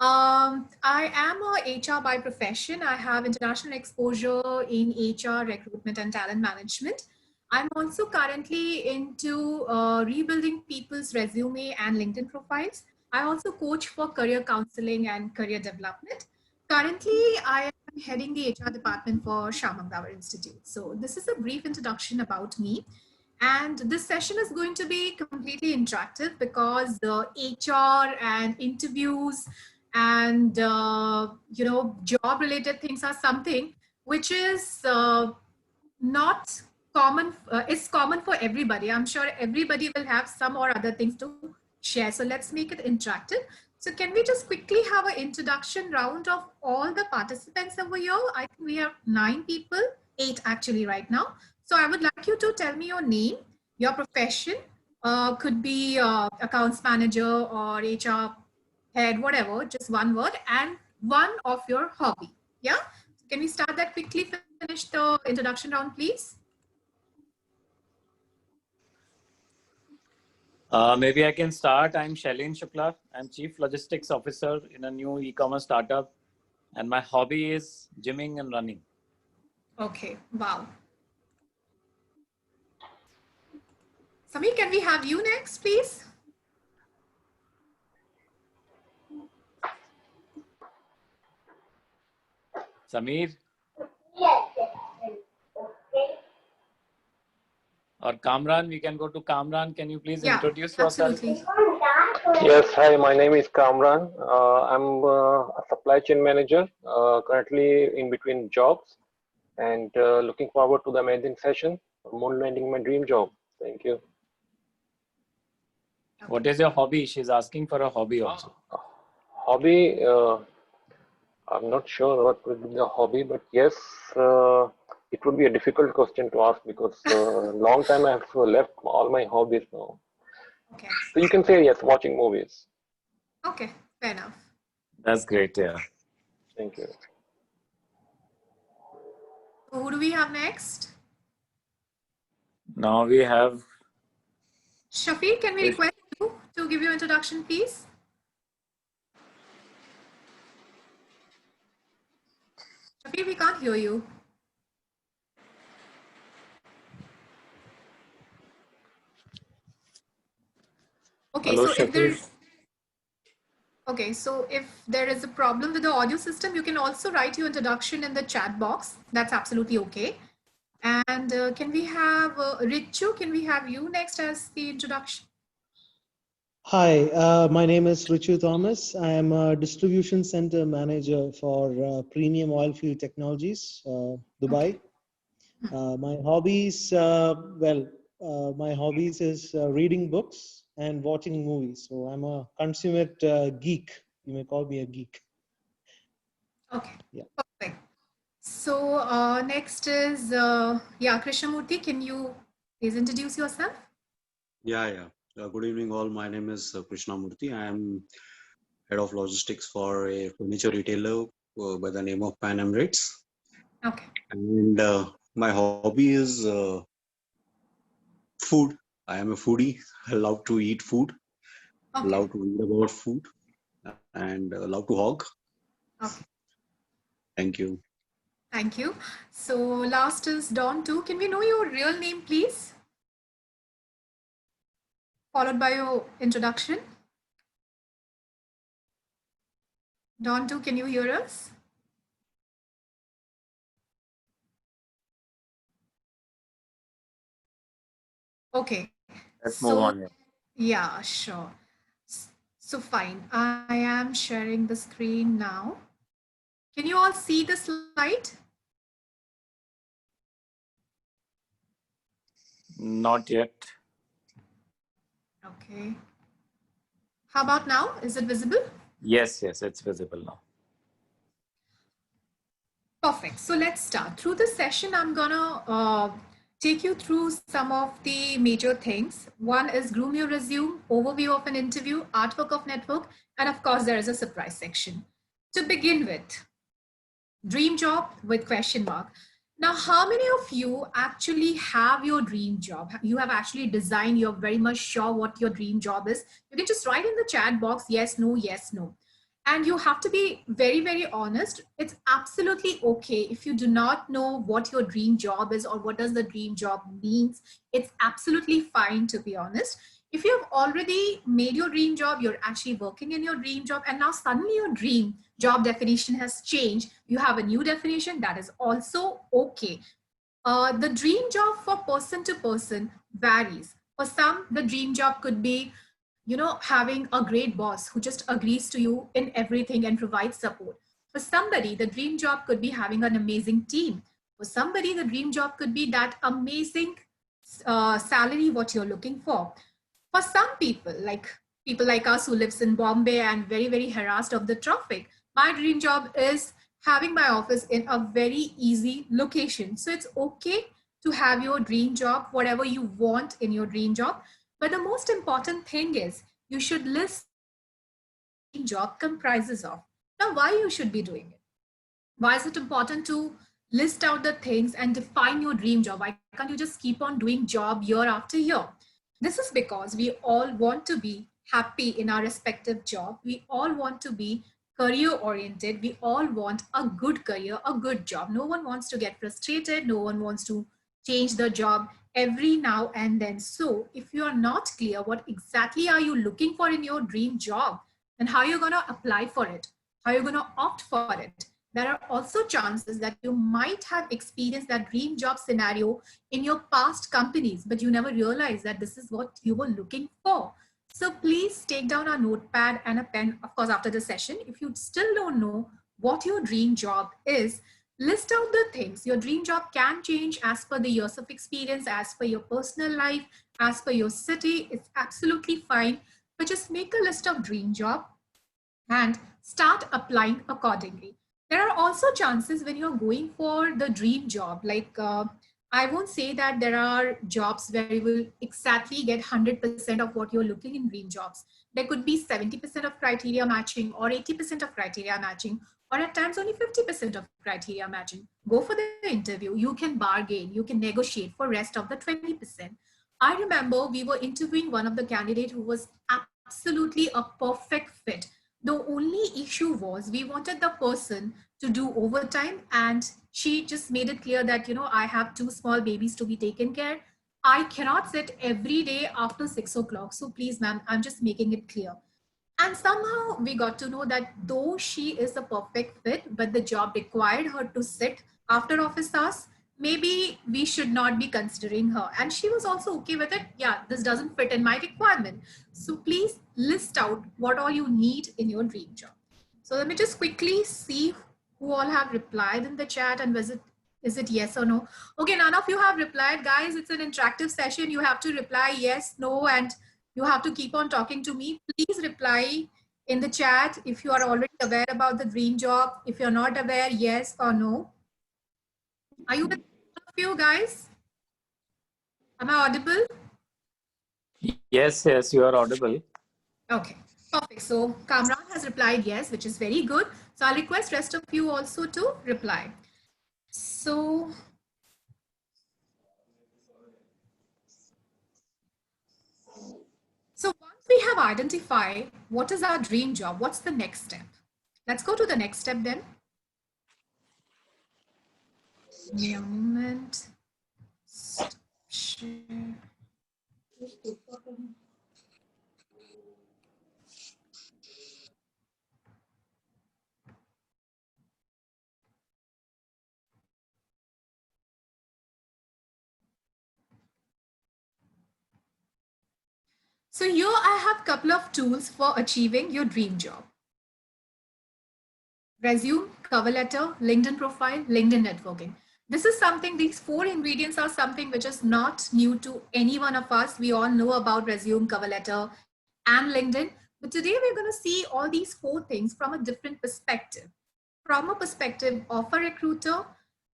I am a HR by profession. I have international exposure in HR, recruitment, and talent management. I'm also currently into rebuilding people's resume and LinkedIn profiles. I also coach for career counseling and career development. Currently, I am heading the HR department for Shamangdavar Institute. So this is a brief introduction about me. And this session is going to be completely interactive because the HR and interviews and job related things are something which is not common. It's common for everybody. I'm sure everybody will have some or other things to share. So let's make it interactive. So can we just quickly have an introduction round of all the participants over here? I think we have 9 people, 8 actually right now. So I would like you to tell me your name, your profession, could be accounts manager or HR head, whatever, just one word, and one of your hobby. Yeah. Can we start that quickly? Finish the introduction round, please. Maybe I can start. I'm Shailin Shukla. I'm Chief Logistics Officer in a new e-commerce startup. And my hobby is gymming and running. Okay, wow. Samir, can we have you next, please? Samir? Yes. Okay. Or Kamran, we can go to Kamran. Can you please introduce yourself? Absolutely. Yes, hi, my name is Kamran. I'm a supply chain manager, currently in between jobs, and looking forward to the amazing session, moonlighting my dream job. Thank you. What is your hobby? She's asking for a hobby also. Hobby, I'm not sure what would be the hobby, but yes, it would be a difficult question to ask because long time I have left all my hobbies now. Okay. So you can say yes, watching movies. Okay, fair enough. That's great, yeah. Thank you. So who do we have next? Now we have Shafiq, can we request you to give your introduction, please? Shafiq, we can't hear you. Okay, Hello, so if Shafiq. if there is a problem with the audio system, you can also write your introduction in the chat box. That's absolutely okay. And can we have Richu? Can we have you next as the introduction? Hi, my name is Richu Thomas. I am a distribution center manager for Premium Oilfield Technologies, Dubai. My hobbies, my hobbies is reading books and watching movies. So I'm a consummate geek. You may call me a geek. Okay, yeah. Perfect. So next is, Krishnamurthy, can you please introduce yourself? Yeah. Good evening all. My name is Krishnamurthy. I am head of logistics for a furniture retailer by the name of Pan Emirates. Okay. And my hobby is food. I am a foodie. I love to eat food, love to read about food, and love to hog. Okay. Thank you. Thank you. So last is Dawn 2. Can we know your real name, please? Followed by your introduction. Dawn 2, can you hear us? Okay. Let's move on. Yeah, sure. So fine. I am sharing the screen now. Can you all see the slide? Not yet. Okay. How about now? Is it visible? Yes, it's visible now. Perfect. So let's start. Through this session, I'm gonna take you through some of the major things. One is groom your resume, overview of an interview, artwork of network, and of course, there is a surprise section. To begin with, dream job with question mark. Now, how many of you actually have your dream job? You have actually designed, you're very much sure what your dream job is. You can just write in the chat box, yes, no, yes, no. And you have to be very, very honest. It's absolutely okay if you do not know what your dream job is or what does the dream job means. It's absolutely fine to be honest. If you have already made your dream job, you're actually working in your dream job, and now suddenly your dream job definition has changed, you have a new definition, that is also okay. The dream job for person to person varies. For some, the dream job could be, having a great boss who just agrees to you in everything and provides support. For somebody, the dream job could be having an amazing team. For somebody, the dream job could be that amazing salary what you're looking for. For some people like us who lives in Bombay and very, very harassed of the traffic, my dream job is having my office in a very easy location. So it's okay to have your dream job, whatever you want in your dream job. But the most important thing is you should list what your job comprises of. Now, why you should be doing it? Why is it important to list out the things and define your dream job? Why can't you just keep on doing job year after year? This is because we all want to be happy in our respective job. We all want to be career oriented. We all want a good career, a good job. No one wants to get frustrated. No one wants to change the job every now and then. So if you are not clear what exactly are you looking for in your dream job, then how are you going to apply for it? How are you going to opt for it? There are also chances that you might have experienced that dream job scenario in your past companies, but you never realized that this is what you were looking for. So please take down a notepad and a pen, of course, after the session. If you still don't know what your dream job is, list out the things. Your dream job can change as per the years of experience, as per your personal life, as per your city. It's absolutely fine, but just make a list of dream job and start applying accordingly. There are also chances when you're going for the dream job, I won't say that there are jobs where you will exactly get 100% of what you're looking in dream jobs. There could be 70% of criteria matching or 80% of criteria matching, or at times only 50% of criteria matching. Go for the interview. You can bargain, you can negotiate for rest of the 20%. I remember we were interviewing one of the candidates who was absolutely a perfect fit. The only issue was we wanted the person to do overtime, and she just made it clear that, I have 2 small babies to be taken care. I cannot sit every day after 6 o'clock. So please, ma'am, I'm just making it clear. And somehow we got to know that though she is a perfect fit, but the job required her to sit after office hours, maybe we should not be considering her. And she was also okay with it. Yeah, this doesn't fit in my requirement. So please list out what all you need in your dream job. So let me just quickly see who all have replied in the chat, and is it yes or no? Okay, none of you have replied. Guys, it's an interactive session. You have to reply yes, no, and you have to keep on talking to me. Please reply in the chat if you are already aware about the dream job. If you're not aware, yes or no. Are you with you guys? Am I audible? Yes, you are audible. Okay, perfect. So Kamran has replied yes, which is very good. So I'll request rest of you also to reply. So once we have identified what is our dream job, what's the next step? Let's go to the next step then. Give me a moment. Stop share. So here I have a couple of tools for achieving your dream job. Resume, cover letter, LinkedIn profile, LinkedIn networking. This is something, these 4 ingredients are something which is not new to any one of us. We all know about resume, cover letter, and LinkedIn. But today we're going to see all these 4 things from a different perspective. From a perspective of a recruiter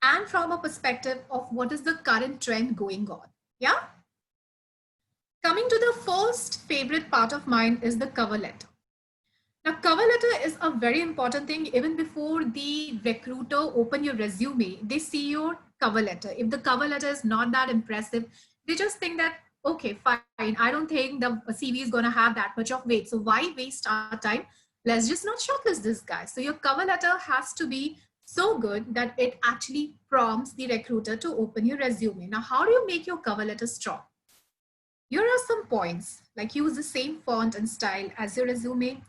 and from a perspective of what is the current trend going on. Yeah? Coming to the first favorite part of mine is the cover letter. Now, cover letter is a very important thing. Even before the recruiter open your resume, they see your cover letter. If the cover letter is not that impressive, they just think that, okay, fine, I don't think the CV is going to have that much of weight. So why waste our time? let's just not shortlist this guy. So your cover letter has to be so good that it actually prompts the recruiter to open your resume. Now, how do you make your cover letter strong? Here are some points, like use the same font and style as your resume.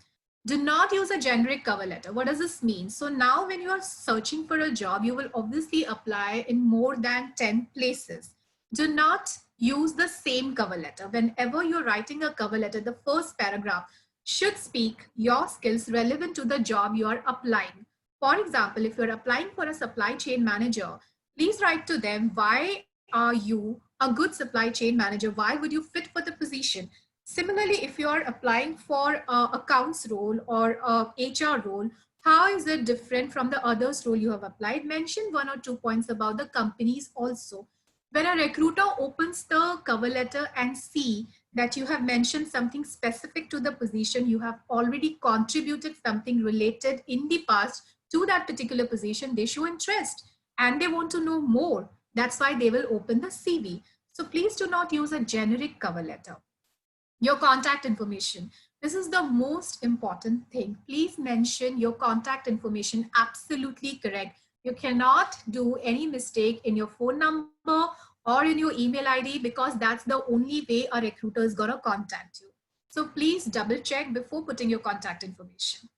Do not use a generic cover letter. What does this mean? So now when you are searching for a job, you will obviously apply in more than 10 places. Do not use the same cover letter. Whenever you're writing a cover letter, the first paragraph should speak your skills relevant to the job you are applying. For example, if you're applying for a supply chain manager, please write to them, why are you a good supply chain manager? Why would you fit for the position? Similarly, if you are applying for accounts role or HR role, how is it different from the others role you have applied? Mention 1 or 2 points about the companies also. When a recruiter opens the cover letter and see that you have mentioned something specific to the position, you have already contributed something related in the past to that particular position, they show interest and they want to know more. That's why they will open the CV. So please do not use a generic cover letter. Your contact information. This is the most important thing. Please mention your contact information absolutely correct. You cannot do any mistake in your phone number or in your email ID, because that's the only way a recruiter is going to contact you. So please double check before putting your contact information.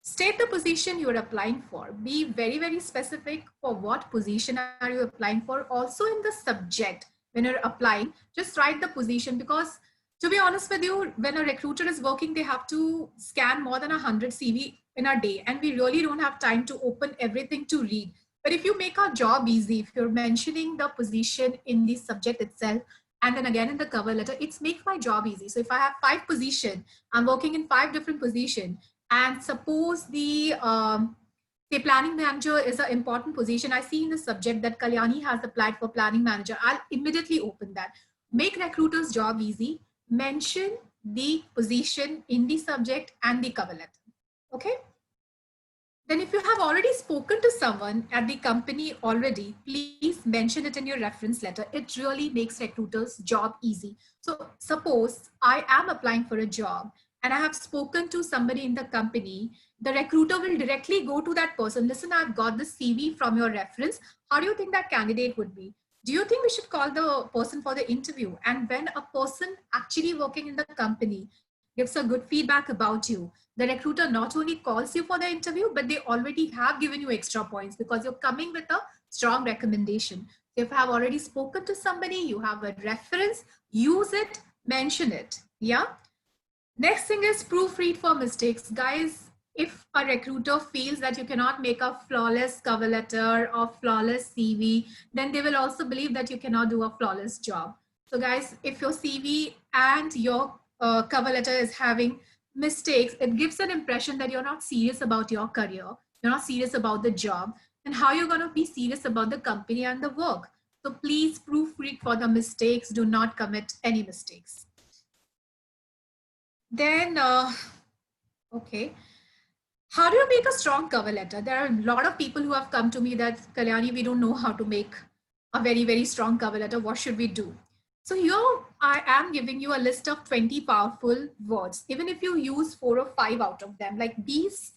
State the position you're applying for. Be very, very specific for what position are you applying for. Also in the subject, when you're applying, just write the position, because to be honest with you, when a recruiter is working, they have to scan more than 100 CV in a day, and we really don't have time to open everything to read. But if you make our job easy, if you're mentioning the position in the subject itself, and then again in the cover letter, it's make my job easy. So if I have 5 positions, I'm working in 5 different positions, and suppose the planning manager is an important position. I see in the subject that Kalyani has applied for planning manager. I'll immediately open that. Make recruiter's job easy. Mention the position in the subject and the cover letter. Okay. Then if you have already spoken to someone at the company already, please mention it in your reference letter. It really makes recruiters' job easy. So suppose I am applying for a job and I have spoken to somebody in the company, the recruiter will directly go to that person. Listen, I've got the CV from your reference. How do you think that candidate would be? Do you think we should call the person for the interview? And when a person actually working in the company gives a good feedback about you, the recruiter not only calls you for the interview, but they already have given you extra points because you're coming with a strong recommendation. So if I have already spoken to somebody, you have a reference, use it, mention it. Yeah. Next thing is proofread for mistakes. Guys, if a recruiter feels that you cannot make a flawless cover letter or flawless CV, then they will also believe that you cannot do a flawless job. So guys, if your CV and your cover letter is having mistakes, it gives an impression that you're not serious about your career. You're not serious about the job. And how you're going to be serious about the company and the work. So please proofread for the mistakes. Do not commit any mistakes. Then, okay. How do you make a strong cover letter? There are a lot of people who have come to me that, Kalyani, we don't know how to make a very, very strong cover letter. What should we do? So here I am giving you a list of 20 powerful words. Even if you use 4 or 5 out of them, like these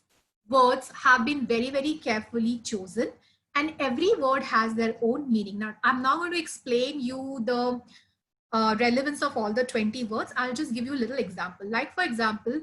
words have been very, very carefully chosen, and every word has their own meaning. Now, I'm not going to explain you the relevance of all the 20 words. I'll just give you a little example. Like for example,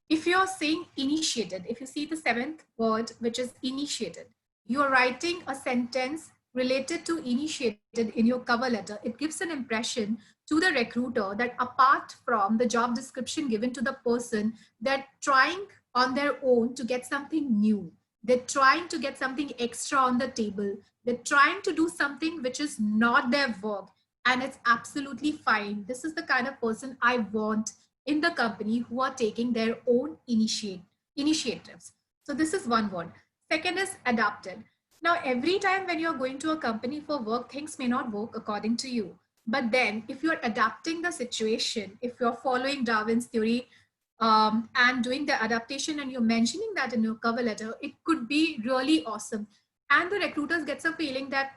if you're saying initiated, if you see the 7th word, which is initiated, you're writing a sentence related to initiated in your cover letter. It gives an impression to the recruiter that apart from the job description given to the person, they're trying on their own to get something new. They're trying to get something extra on the table. They're trying to do something which is not their work, and it's absolutely fine. This is the kind of person I want in the company who are taking their own initiatives. So this is one word. Second is adapted. Now, every time when you're going to a company for work, things may not work according to you. But then if you're adapting the situation, if you're following Darwin's theory and doing the adaptation and you're mentioning that in your cover letter, it could be really awesome. And the recruiters gets a feeling that,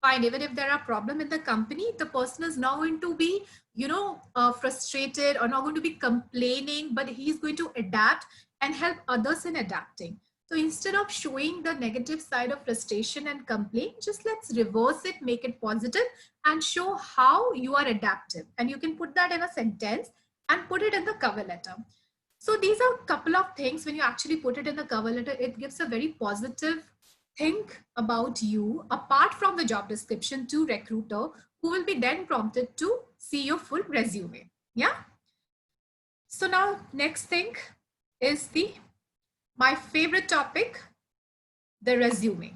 fine, even if there are problems in the company, the person is not going to be, frustrated or not going to be complaining, but he's going to adapt and help others in adapting. So instead of showing the negative side of frustration and complaint, just let's reverse it, make it positive, and show how you are adaptive. And you can put that in a sentence and put it in the cover letter. So these are a couple of things. When you actually put it in the cover letter, it gives a very positive think about you apart from the job description to recruiter, who will be then prompted to see your full resume. Yeah. So now next thing is my favorite topic, the resume.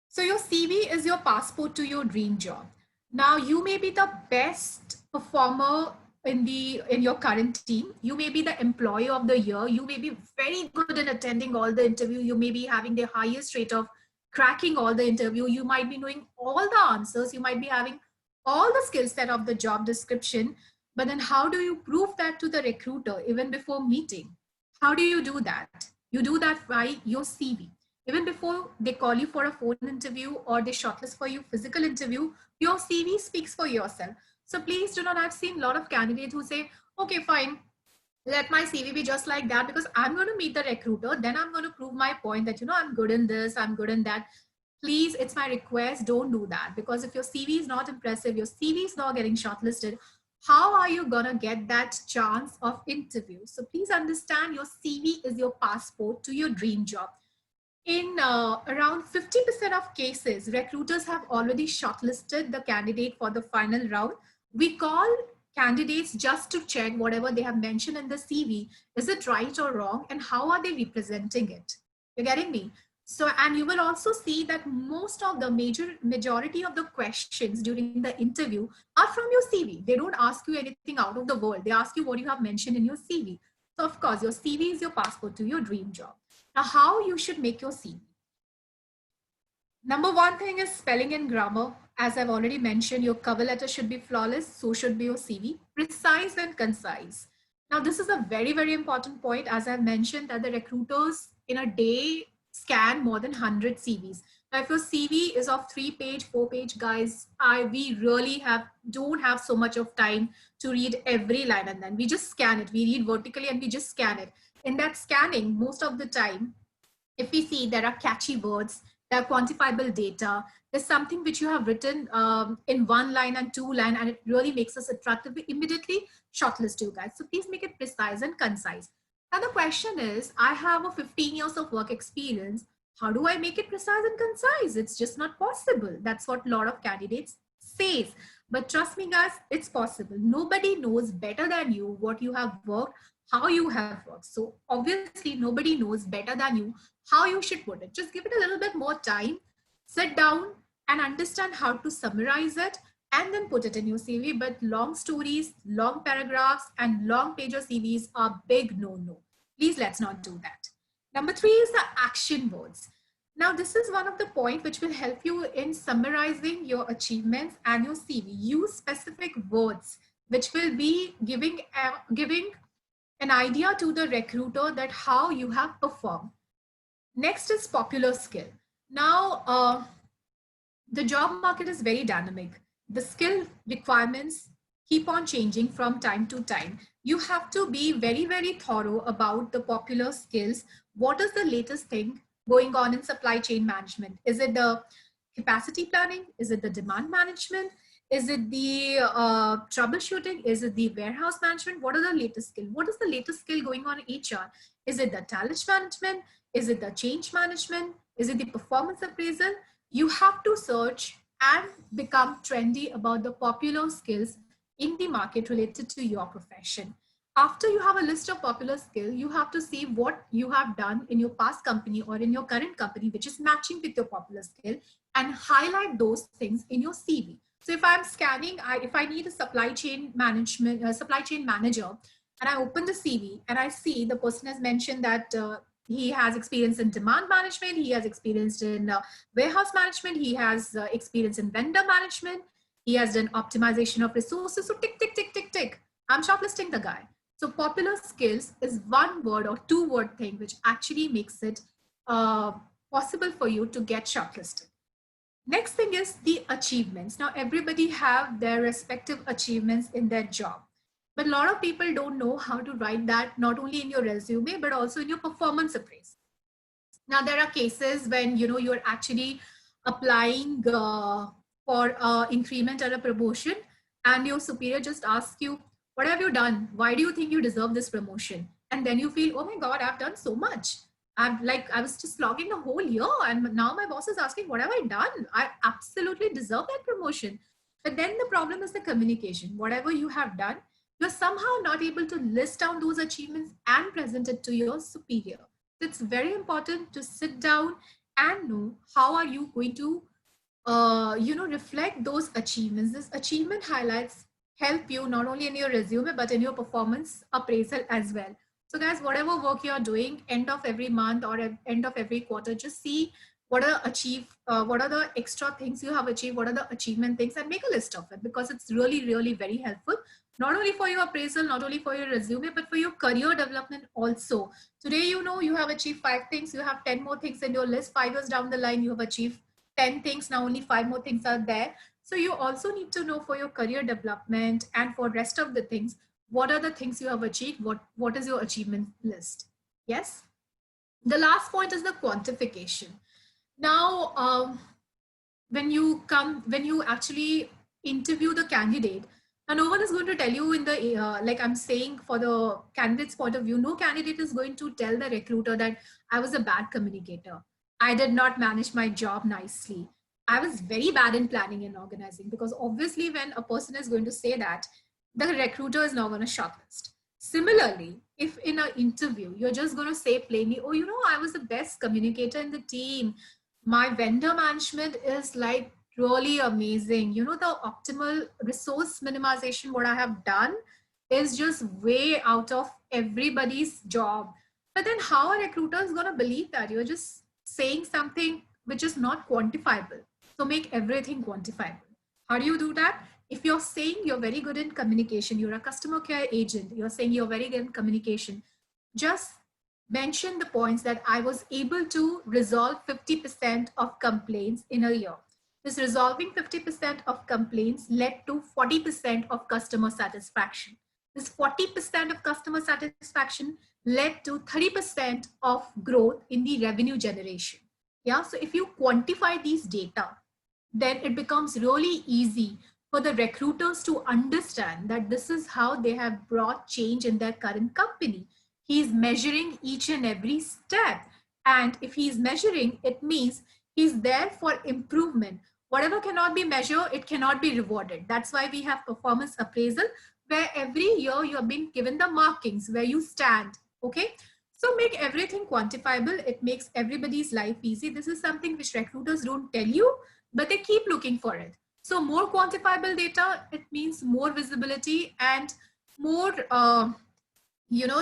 So your CV is your passport to your dream job. Now you may be the best performer in your current team. You may be the employee of the year. You may be very good in attending all the interview. You may be having the highest rate of cracking all the interview. You might be knowing all the answers. You might be having all the skill set of the job description. But then how do you prove that to the recruiter even before meeting? How do you do that? You do that by your CV. Even before they call you for a phone interview or they shortlist for you physical interview, your CV speaks for yourself. So please do not, I've seen a lot of candidates who say, okay, fine, let my CV be just like that because I'm going to meet the recruiter. Then I'm going to prove my point that, I'm good in this, I'm good in that. Please, it's my request, don't do that. Because if your CV is not impressive, your CV is not getting shortlisted, how are you going to get that chance of interview? So please understand your CV is your passport to your dream job. In around 50% of cases, recruiters have already shortlisted the candidate for the final round. We call candidates just to check whatever they have mentioned in the CV. Is it right or wrong? And how are they representing it? You're getting me? So, and you will also see that most of the majority of the questions during the interview are from your CV. They don't ask you anything out of the world. They ask you what you have mentioned in your CV. So of course, your CV is your passport to your dream job. Now, how you should make your CV? Number one thing is spelling and grammar. As I've already mentioned, your cover letter should be flawless. So should be your CV, precise and concise. Now, this is a very, very important point. As I've mentioned, that the recruiters in a day scan more than 100 CVs. Now, if your CV is of 3-page, 4-page, guys, we really don't have so much of time to read every line, and then we just scan it. We read vertically and we just scan it. In that scanning, most of the time, if we see there are catchy words, there are quantifiable data, there's something which you have written in 1 line and 2 line, and it really makes us attractive, we immediately shortlist you guys. So please make it precise and concise. Now the question is, I have a 15 years of work experience. How do I make it precise and concise? It's just not possible. That's what a lot of candidates says. But trust me guys, it's possible. Nobody knows better than you what you have worked, how you have worked. So obviously nobody knows better than you how you should put it. Just give it a little bit more time, sit down and understand how to summarize it and then put it in your CV. But long stories, long paragraphs and long page of CVs are big no-no. Please let's not do that. Number 3 is the action words. Now this is one of the points which will help you in summarizing your achievements and your CV. Use specific words which will be giving an idea to the recruiter that how you have performed. Next is popular skill. Now, the job market is very dynamic. The skill requirements keep on changing from time to time. You have to be very, very thorough about the popular skills. What is the latest thing going on in supply chain management? Is it the capacity planning? Is it the demand management? Is it the troubleshooting? Is it the warehouse management? What are the latest skill? What is the latest skill going on in HR? Is it the talent management? Is it the change management? Is it the performance appraisal? You have to search and become trendy about the popular skills in the market related to your profession. After you have a list of popular skills, you have to see what you have done in your past company or in your current company, which is matching with your popular skill, and highlight those things in your CV. So if I'm scanning, if I need a supply chain manager, and I open the CV and I see the person has mentioned that he has experience in demand management, he has experience in warehouse management, he has experience in vendor management, he has done optimization of resources. So tick, tick, tick, tick, tick. I'm shortlisting the guy. So popular skills is 1 word or 2 word thing, which actually makes it possible for you to get shortlisted. Next thing is the achievements. Now everybody have their respective achievements in their job. But a lot of people don't know how to write that, not only in your resume, but also in your performance appraisal. Now, there are cases when, you know, you're actually applying for increment or a promotion, and your superior just asks you, what have you done? Why do you think you deserve this promotion? And then you feel, oh my God, I've done so much. I was just logging the whole year, and now my boss is asking, what have I done? I absolutely deserve that promotion. But then the problem is the communication. Whatever you have done, you're somehow not able to list down those achievements and present it to your superior. It's very important to sit down and know how are you going to reflect those achievements. This achievement highlights help you not only in your resume but in your performance appraisal as well. So guys, whatever work you're doing, end of every month or at end of every quarter, just see what are the extra things you have achieved, what are the achievement things, and make a list of it, because it's really, really very helpful, not only for your appraisal, not only for your resume, but for your career development also. Today, you know, you have achieved 5 things, you have 10 more things in your list. 5 years down the line, you have achieved 10 things, now only 5 more things are there. So you also need to know for your career development and for rest of the things, what are the things you have achieved, what is your achievement list. Yes. The last point is the quantification. Now, when you actually interview the candidate, now no one is going to tell you in the like I'm saying, for the candidate's point of view, no candidate is going to tell the recruiter that I was a bad communicator, I did not manage my job nicely, I was very bad in planning and organizing. Because obviously when a person is going to say that, the recruiter is now going to shortlist. Similarly, if in an interview you're just going to say plainly, oh, you know, I was the best communicator in the team, my vendor management is like really amazing, you know, the optimal resource minimization what I have done is just way out of everybody's job. But then how a recruiter is going to believe that? You're just saying something which is not quantifiable. So make everything quantifiable. How do you do that? If you're saying you're very good in communication, you're a customer care agent, you're saying you're very good in communication, just mention the points that I was able to resolve 50% of complaints in a year. This resolving 50% of complaints led to 40% of customer satisfaction. This 40% of customer satisfaction led to 30% of growth in the revenue generation. Yeah, so if you quantify these data, then it becomes really easy for the recruiters to understand that this is how they have brought change in their current company. He's measuring each and every step. And if he's measuring, it means he's there for improvement. Whatever cannot be measured, it cannot be rewarded. That's why we have performance appraisal, where every year you have been given the markings where you stand. Okay. So make everything quantifiable. It makes everybody's life easy. This is something which recruiters don't tell you, but they keep looking for it. So more quantifiable data, it means more visibility and more,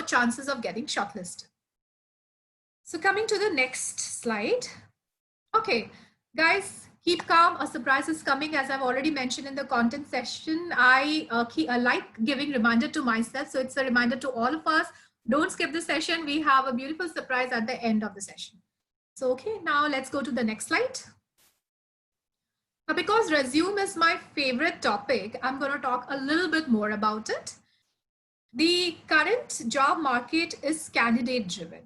chances of getting shortlisted. So coming to the next slide. Okay, guys, keep calm. A surprise is coming. As I've already mentioned in the content session, I like giving reminder to myself. So it's a reminder to all of us. Don't skip the session. We have a beautiful surprise at the end of the session. So, okay, now let's go to the next slide. Now, because resume is my favorite topic, I'm going to talk a little bit more about it. The current job market is candidate driven.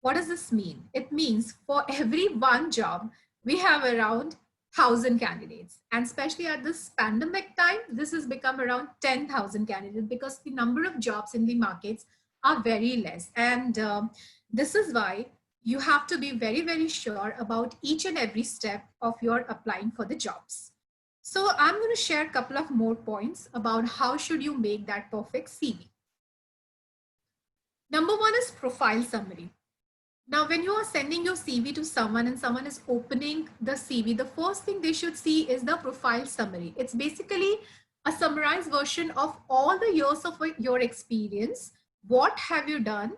What does this mean? It means for every one job, we have around 1,000 candidates. And especially at this pandemic time, this has become around 10,000 candidates because the number of jobs in the markets are very less. And this is why you have to be very, very sure about each and every step of your applying for the jobs. So I'm going to share a couple of more points about how should you make that perfect CV. Number one is profile summary. Now, when you are sending your CV to someone and someone is opening the CV, the first thing they should see is the profile summary. It's basically a summarized version of all the years of your experience. What have you done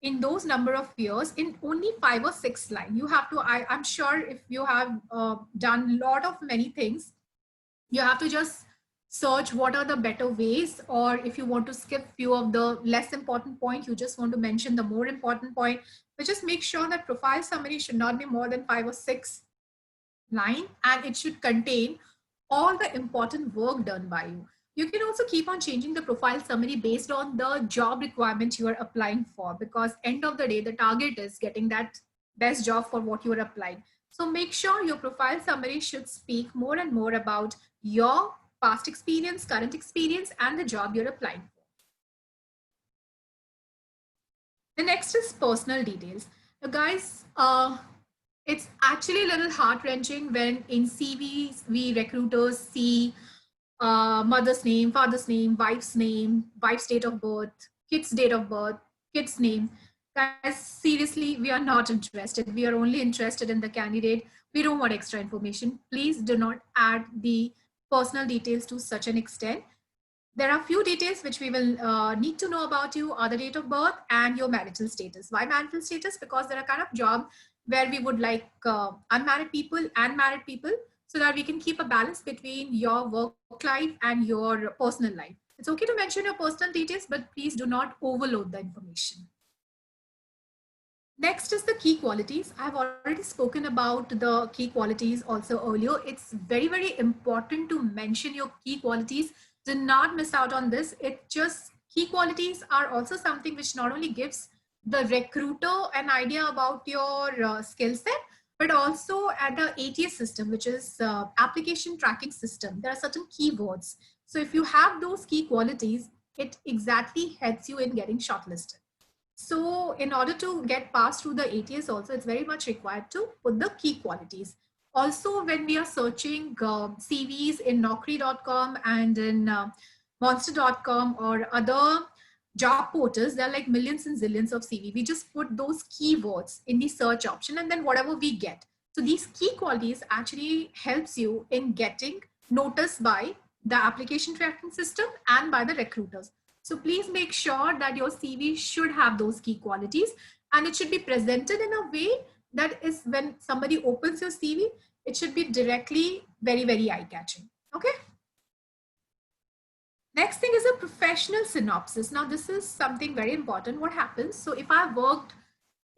in those number of years in only 5 or 6 lines? You have to, I'm sure if you have done a lot of many things, you have to just search what are the better ways, or if you want to skip few of the less important points, you just want to mention the more important point, but just make sure that profile summary should not be more than 5 or 6 lines, and it should contain all the important work done by you. You can also keep on changing the profile summary based on the job requirement you are applying for, because end of the day, the target is getting that best job for what you are applying. So make sure your profile summary should speak more and more about your past experience, current experience, and the job you're applying for. The next is personal details. Now, guys, it's actually a little heart-wrenching when in CVs, we recruiters see mother's name, father's name, wife's date of birth, kid's date of birth, kid's name. Guys, seriously, we are not interested. We are only interested in the candidate. We don't want extra information. Please do not add the personal details to such an extent. There are few details which we will need to know about you, are the date of birth and your marital status. Why marital status? Because there are kind of job where we would like unmarried people and married people, so that we can keep a balance between your work life and your personal life. It's okay to mention your personal details, but please do not overload the information. Next is the key qualities. I've already spoken about the key qualities also earlier. It's very, very important to mention your key qualities. Do not miss out on this. It just, key qualities are also something which not only gives the recruiter an idea about your skill set, but also at the ATS system, which is application tracking system. There are certain keywords. So if you have those key qualities, it exactly helps you in getting shortlisted. So in order to get passed through the ATS also, it's very much required to put the key qualities. Also, when we are searching CVs in Naukri.com and in Monster.com or other job portals, there are like millions and zillions of CV. We just put those keywords in the search option and then whatever we get. So these key qualities actually helps you in getting noticed by the application tracking system and by the recruiters. So please make sure that your CV should have those key qualities, and it should be presented in a way that is, when somebody opens your CV, it should be directly very, very eye-catching. Okay. Next thing is a professional synopsis. Now, this is something very important. What happens? So if I've worked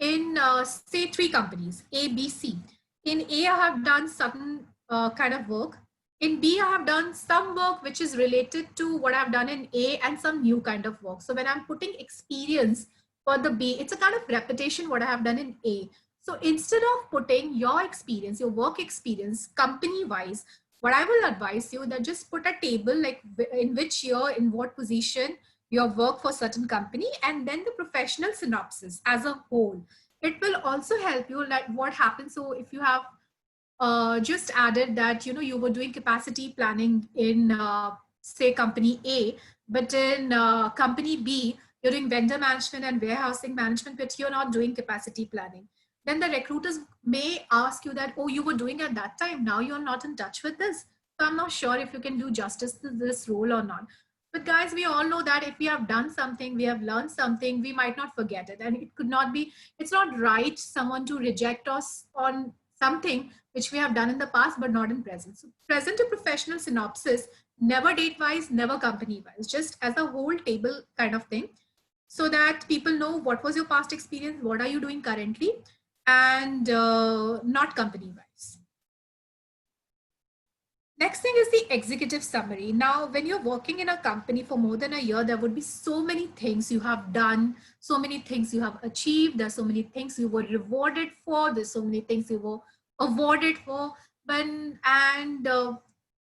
in, say, 3 companies, A, B, C. In A, I have done certain kind of work. In B, I have done some work which is related to what I've done in A and some new kind of work. So when I'm putting experience for the B, it's a kind of repetition what I have done in A. So instead of putting your experience, your work experience company-wise, what I will advise you that just put a table like in which year, in what position you have worked for certain company, and then the professional synopsis as a whole. It will also help you like what happens. So if you have just added that, you know, you were doing capacity planning in, say, company A, but in company B, you're doing vendor management and warehousing management, but you're not doing capacity planning. Then the recruiters may ask you that, oh, you were doing at that time, now you're not in touch with this. So I'm not sure if you can do justice to this role or not. But guys, we all know that if we have done something, we have learned something, we might not forget it. And it could not be, it's not right someone to reject us on something which we have done in the past, but not in present. So present a professional synopsis, never date-wise, never company-wise, just as a whole table kind of thing, so that people know what was your past experience, what are you doing currently, and not company-wise. Next thing is the executive summary. Now, when you're working in a company for more than a year, there would be so many things you have done, so many things you have achieved, there's so many things you were rewarded for, there's so many things you were awarded for,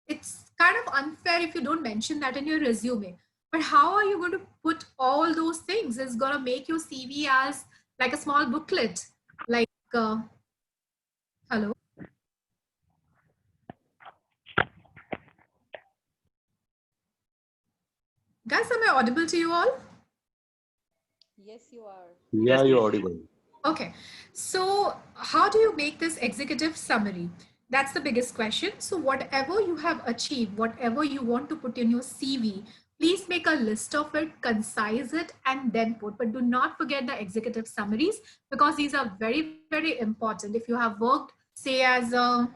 it's kind of unfair if you don't mention that in your resume. But how are you going to put all those things? It's going to make your CV as like a small booklet, like, hello? Guys, am I audible to you all? Yes, you are. Yeah, you're audible. Okay, so how do you make this executive summary? That's the biggest question. So whatever you have achieved, whatever you want to put in your CV, please make a list of it, concise it, and then put. But do not forget the executive summaries, because these are very, very important. If you have worked, say, as a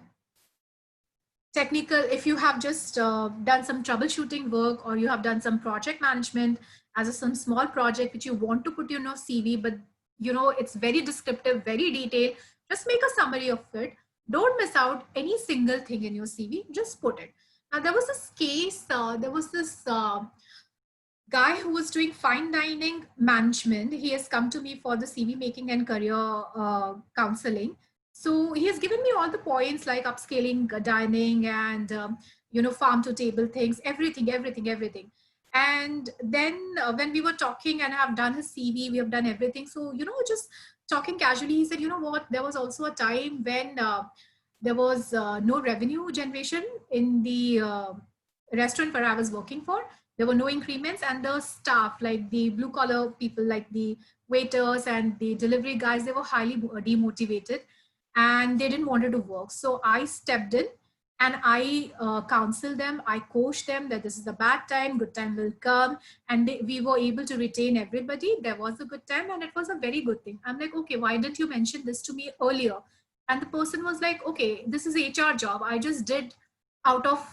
technical, if you have just done some troubleshooting work, or you have done some project management as some small project which you want to put in your CV, but you know it's very descriptive, very detailed, just make a summary of it. Don't miss out any single thing in your CV, just put it. There was this case, there was this guy who was doing fine dining management. He has come to me for the CV making and career counseling. So he has given me all the points like upscaling dining and, farm to table things, everything. And then when we were talking and have done his CV, we have done everything. So, just talking casually, he said, you know what, there was also a time when there was no revenue generation in the restaurant where I was working for. There were no increments, and the staff, like the blue collar people, like the waiters and the delivery guys, they were highly demotivated and they didn't want to work. So I stepped in and I counseled them. I coached them that this is a bad time, good time will come. And we were able to retain everybody. There was a good time and it was a very good thing. I'm like, okay, why didn't you mention this to me earlier? And the person was like, okay, this is HR job. I just did out of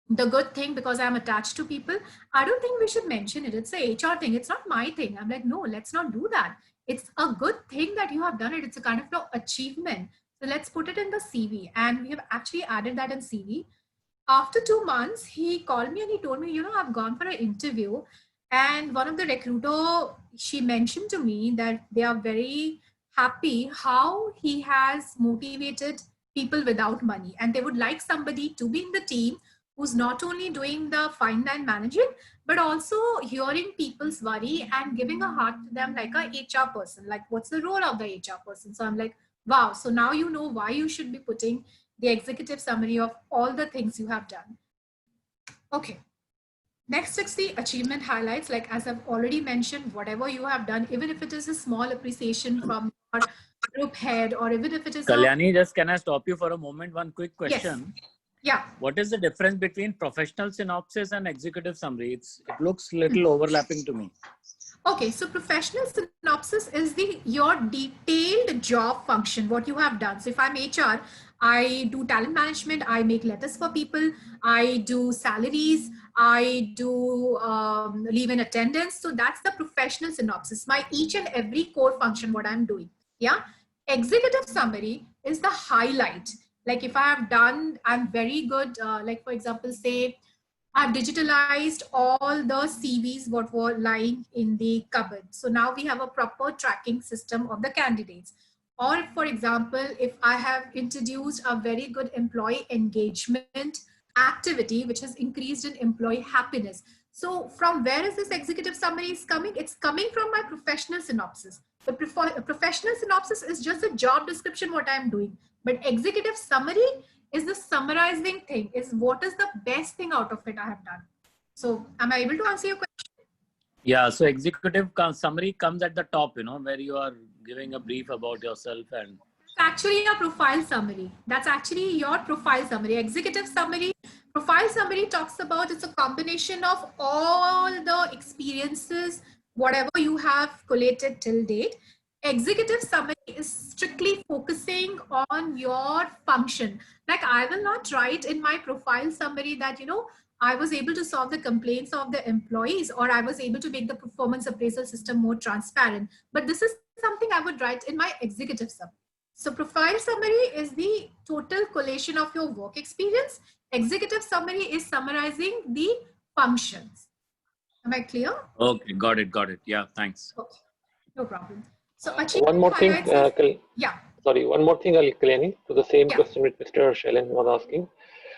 the good thing because I'm attached to people. I don't think we should mention it. It's a HR thing. It's not my thing. I'm like, no, let's not do that. It's a good thing that you have done it. It's a kind of achievement. So let's put it in the CV. And we have actually added that in CV. After 2 months, he called me and he told me, I've gone for an interview. And one of the recruiter, she mentioned to me that they are very happy how he has motivated people without money. And they would like somebody to be in the team who's not only doing the fine dine managing, but also hearing people's worry and giving a heart to them like a HR person, like what's the role of the HR person. So I'm like, wow, so now you know why you should be putting the executive summary of all the things you have done. Okay. Next is the achievement highlights. Like as I've already mentioned, whatever you have done, even if it is a small appreciation from your group head, or even if it is Kalyani, just can I stop you for a moment? One quick question. Yes. Yeah. What is the difference between professional synopsis and executive summary? It looks little overlapping to me. Okay, so professional synopsis is your detailed job function, what you have done. So if I'm HR, I do talent management, I make letters for people, I do salaries, I do leave in attendance. So that's the professional synopsis, my each and every core function, what I'm doing. Yeah. Executive summary is the highlight. Like if I have done, I'm very good. Like for example, say I've digitalized all the CVs what were lying in the cupboard. So now we have a proper tracking system of the candidates. Or for example, if I have introduced a very good employee engagement activity, which has increased in employee happiness. So from where is this executive summary is coming? It's coming from my professional synopsis. The professional synopsis is just a job description, what I'm doing. But executive summary is the summarizing thing, is what is the best thing out of it I have done. So am I able to answer your question? Yeah, so executive summary comes at the top, where you are giving a brief about yourself. And it's actually your profile summary. That's actually your profile summary. Executive summary, profile summary talks about, it's a combination of all the experiences, whatever you have collated till date. Executive summary is strictly focusing on your function. Like I will not write in my profile summary that, I was able to solve the complaints of the employees, or I was able to make the performance appraisal system more transparent. But this is something I would write in my executive summary. So profile summary is the total collation of your work experience. Executive summary is summarizing the functions. Am I clear? Okay, got it. Yeah, thanks. Okay, no problem. So one more thing, yeah. Sorry, one more thing, Kalyani, to the same question which Mr. Shailen was asking.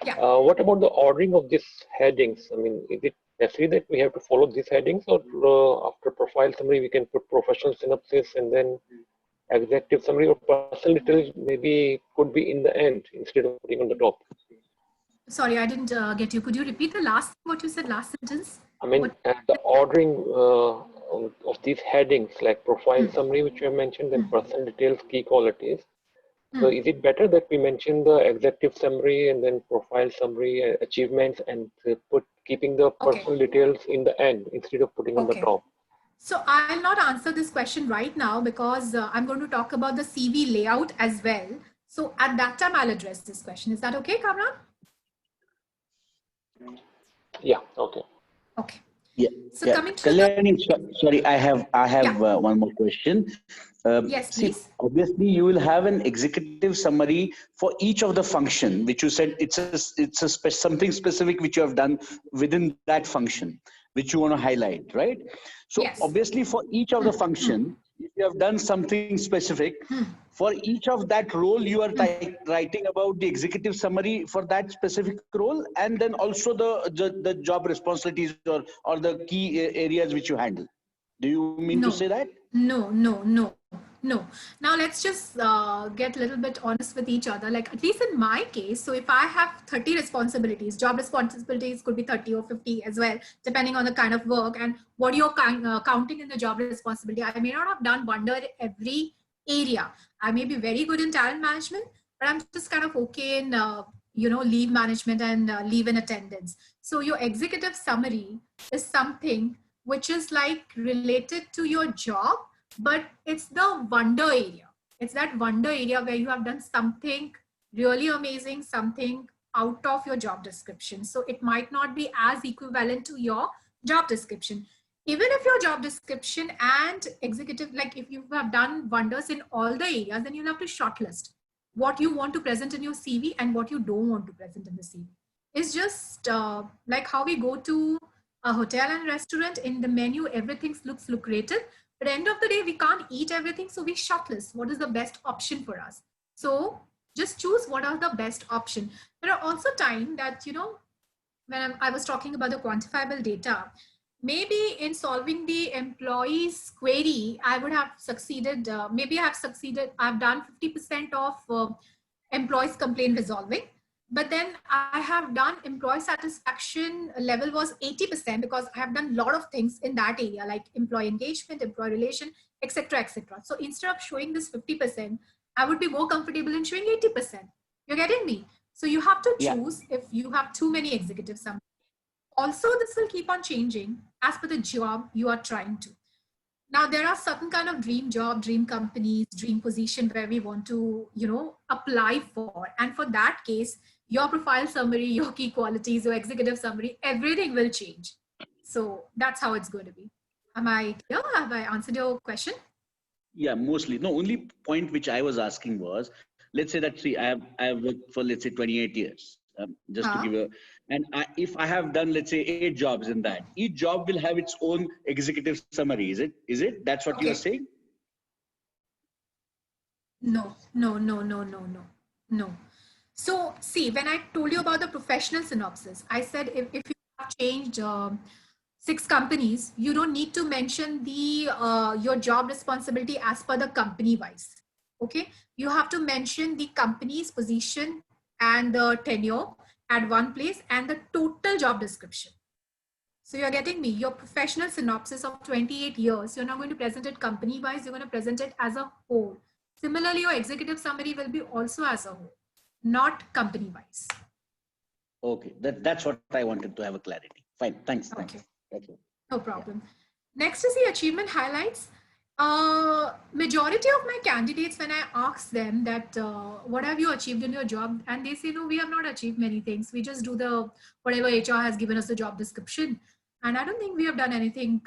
Yeah. What about the ordering of these headings? I mean, is it necessary that we have to follow these headings, or after profile summary we can put professional synopsis and then executive summary, or personal details maybe could be in the end instead of putting on the top? Sorry, I didn't get you. Could you repeat the last what you said, last sentence? I mean, the ordering of these headings, like profile summary, which you have mentioned, and personal details, key qualities. So is it better that we mention the executive summary and then profile summary, achievements, and keeping the personal details in the end instead of putting on the top? So I'll not answer this question right now because I'm going to talk about the CV layout as well. So at that time, I'll address this question. Is that okay, Kamran? Yeah, okay. Okay. Yeah. So coming to Kalyani, sorry, I have one more question. Yes, See, please. obviously you will have an executive summary for each of the function, which you said something specific which you have done within that function, which you want to highlight, right? So Yes. obviously for each of the function, if you have done something specific, for each of that role, you are writing about the executive summary for that specific role, and then also the job responsibilities or the key areas which you handle. Do you mean to No, say that? no, no, no, no. Now let's just get a little bit honest with each other. Like at least in my case, so if I have 30 responsibilities, job responsibilities could be 30 or 50 as well, depending on the kind of work and what you're counting in the job responsibility. I may not have done wonder every area. I may be very good in talent management, but I'm just kind of okay in leave management and leave in attendance. So your executive summary is something which is like related to your job, but it's the wonder area. It's that wonder area where you have done something really amazing, something out of your job description. So it might not be as equivalent to your job description. Even if your job description and executive, like if you have done wonders in all the areas, then you'll have to shortlist what you want to present in your CV and what you don't want to present in the CV. It's just like how we go to a hotel and restaurant. In the menu, everything looks lucrative, but at the end of the day, we can't eat everything, so we shortlist what is the best option for us. So just choose what are the best option. There are also times that, when I was talking about the quantifiable data, maybe in solving the employee's query, I would have succeeded. Maybe I have succeeded. I've done 50% of employees complaint resolving. But then I have done employee satisfaction level was 80% because I have done a lot of things in that area, like employee engagement, employee relation, etc., etc. So instead of showing this 50%, I would be more comfortable in showing 80%. You're getting me? So you have to Yeah. choose if you have too many executives. Also, this will keep on changing as per the job you are trying to. Now, there are certain kind of dream job, dream companies, dream position where we want to, apply for. And for that case, your profile summary, your key qualities, your executive summary, everything will change. So that's how it's going to be. Am I clear? Have I answered your question? Yeah, mostly. No, only point which I was asking was, let's say that, see, I have worked for, let's say, 28 years, just to give a, and if I have done, let's say, 8 jobs in that, each job will have its own executive summary. Is it? That's what you're saying? No. So see, when I told you about the professional synopsis, I said if you have changed 6 companies, you don't need to mention the your job responsibility as per the company wise. Okay, you have to mention the company's position and the tenure at one place and the total job description. So you're getting me, your professional synopsis of 28 years, you're not going to present it company wise, you're going to present it as a whole. Similarly, your executive summary will be also as a whole, not company wise. Okay, that's what I wanted to have a clarity. Fine, thanks. Okay. Okay. No problem. Next is the achievement highlights. Majority of my candidates, when I ask them that what have you achieved in your job, and they say, no, we have not achieved many things. We just do the whatever HR has given us the job description. And I don't think we have done anything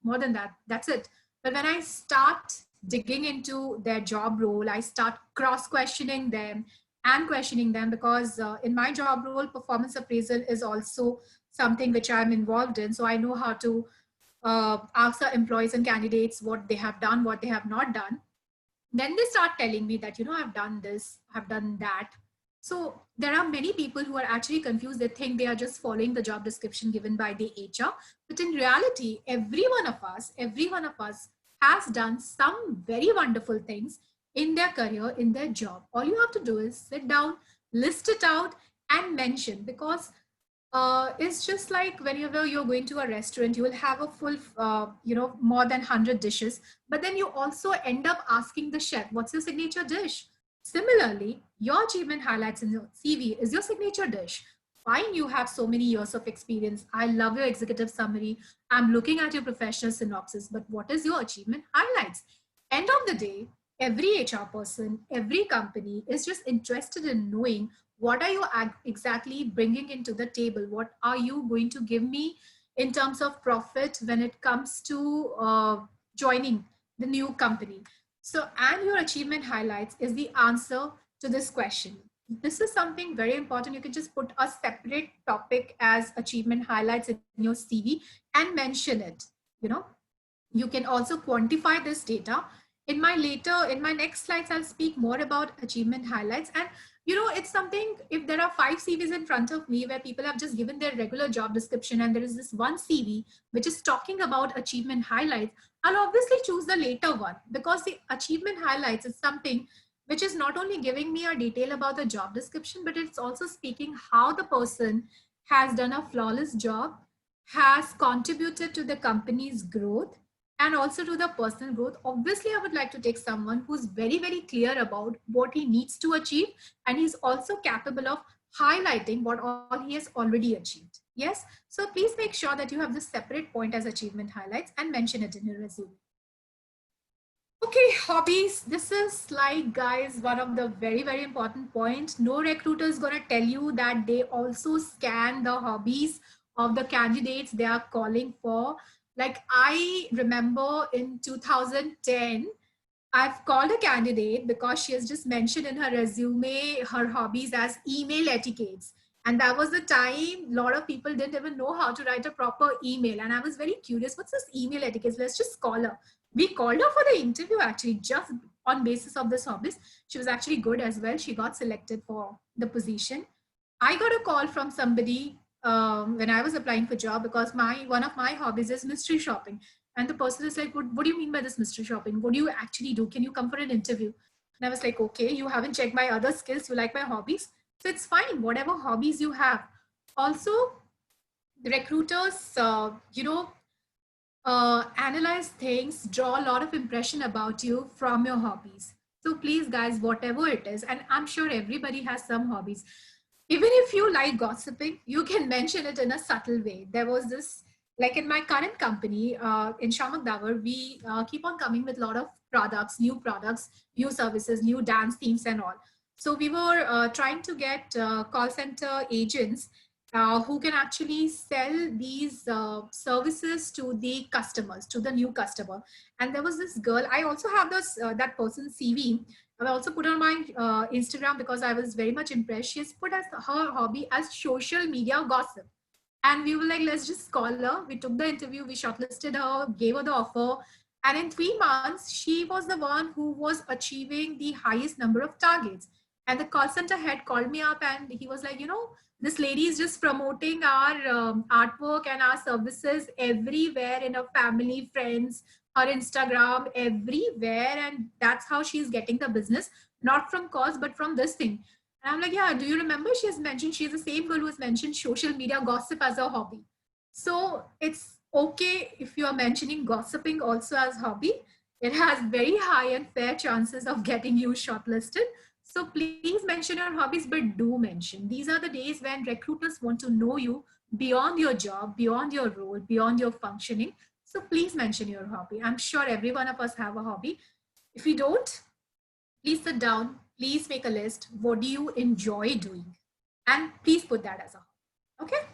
more than that. That's it. But when I start digging into their job role, I start cross-questioning them and questioning them, because in my job role, performance appraisal is also something which I'm involved in. So I know how to ask our employees and candidates what they have done, what they have not done. Then they start telling me that, I've done this, I've done that. So there are many people who are actually confused. They think they are just following the job description given by the HR. But in reality, every one of us has done some very wonderful things in their career, in their job. All you have to do is sit down, list it out and mention, because it's just like whenever you're going to a restaurant, you will have a full, more than 100 dishes, but then you also end up asking the chef, what's your signature dish? Similarly, your achievement highlights in your CV is your signature dish. Fine, you have so many years of experience. I love your executive summary. I'm looking at your professional synopsis, but what is your achievement highlights? End of the day, every HR person, every company is just interested in knowing what are you exactly bringing into the table? What are you going to give me in terms of profit when it comes to joining the new company? So, and your achievement highlights is the answer to this question. This is something very important. You can just put a separate topic as achievement highlights in your CV and mention it. You know, you can also quantify this data. In my next slides, I'll speak more about achievement highlights. And you know, it's something, if there are 5 CVs in front of me where people have just given their regular job description and there is this one CV which is talking about achievement highlights, I'll obviously choose the later one, because the achievement highlights is something which is not only giving me a detail about the job description, but it's also speaking how the person has done a flawless job, has contributed to the company's growth, and also to the personal growth. Obviously, I would like to take someone who's very, very clear about what he needs to achieve, and he's also capable of highlighting what all he has already achieved. Yes, so please make sure that you have this separate point as achievement highlights and mention it in your resume. Okay, hobbies. This is like, guys, one of the very, very important points. No recruiter is going to tell you that they also scan the hobbies of the candidates they are calling for. Like, I remember in 2010, I've called a candidate because she has just mentioned in her resume her hobbies as email etiquettes. And that was the time a lot of people didn't even know how to write a proper email. And I was very curious, what's this email etiquette? Let's just call her. We called her for the interview actually, just on basis of this hobbies. She was actually good as well. She got selected for the position. I got a call from somebody when I was applying for job, because one of my hobbies is mystery shopping. And the person is like, what do you mean by this mystery shopping? What do you actually do? Can you come for an interview? And I was like, okay, you haven't checked my other skills. You like my hobbies. So it's fine, whatever hobbies you have. Also, the recruiters, analyze things, draw a lot of impression about you from your hobbies. So please, guys, whatever it is, and I'm sure everybody has some hobbies. Even if you like gossiping, you can mention it in a subtle way. There was this, like in my current company, in Shamak Dawar, we keep on coming with a lot of products, new services, new dance themes and all. So we were trying to get call center agents who can actually sell these services to the customers, to the new customer. And there was this girl, I also have this that person's CV. I also put on my Instagram because I was very much impressed. She's put as her hobby as social media gossip. And we were like, let's just call her. We took the interview, we shortlisted her, gave her the offer. And in 3 months, she was the one who was achieving the highest number of targets. And the call center head called me up and he was like, you know, this lady is just promoting our artwork and our services everywhere in her family, friends, her Instagram, everywhere. And that's how she's getting the business, not from calls, but from this thing. And I'm like, yeah, do you remember she has mentioned, she's the same girl who has mentioned social media gossip as a hobby. So it's okay if you are mentioning gossiping also as hobby. It has very high and fair chances of getting you shortlisted. So please mention your hobbies, but do mention. These are the days when recruiters want to know you beyond your job, beyond your role, beyond your functioning. So please mention your hobby. I'm sure every one of us have a hobby. If you don't, please sit down, please make a list. What do you enjoy doing? And please put that as a hobby. Okay?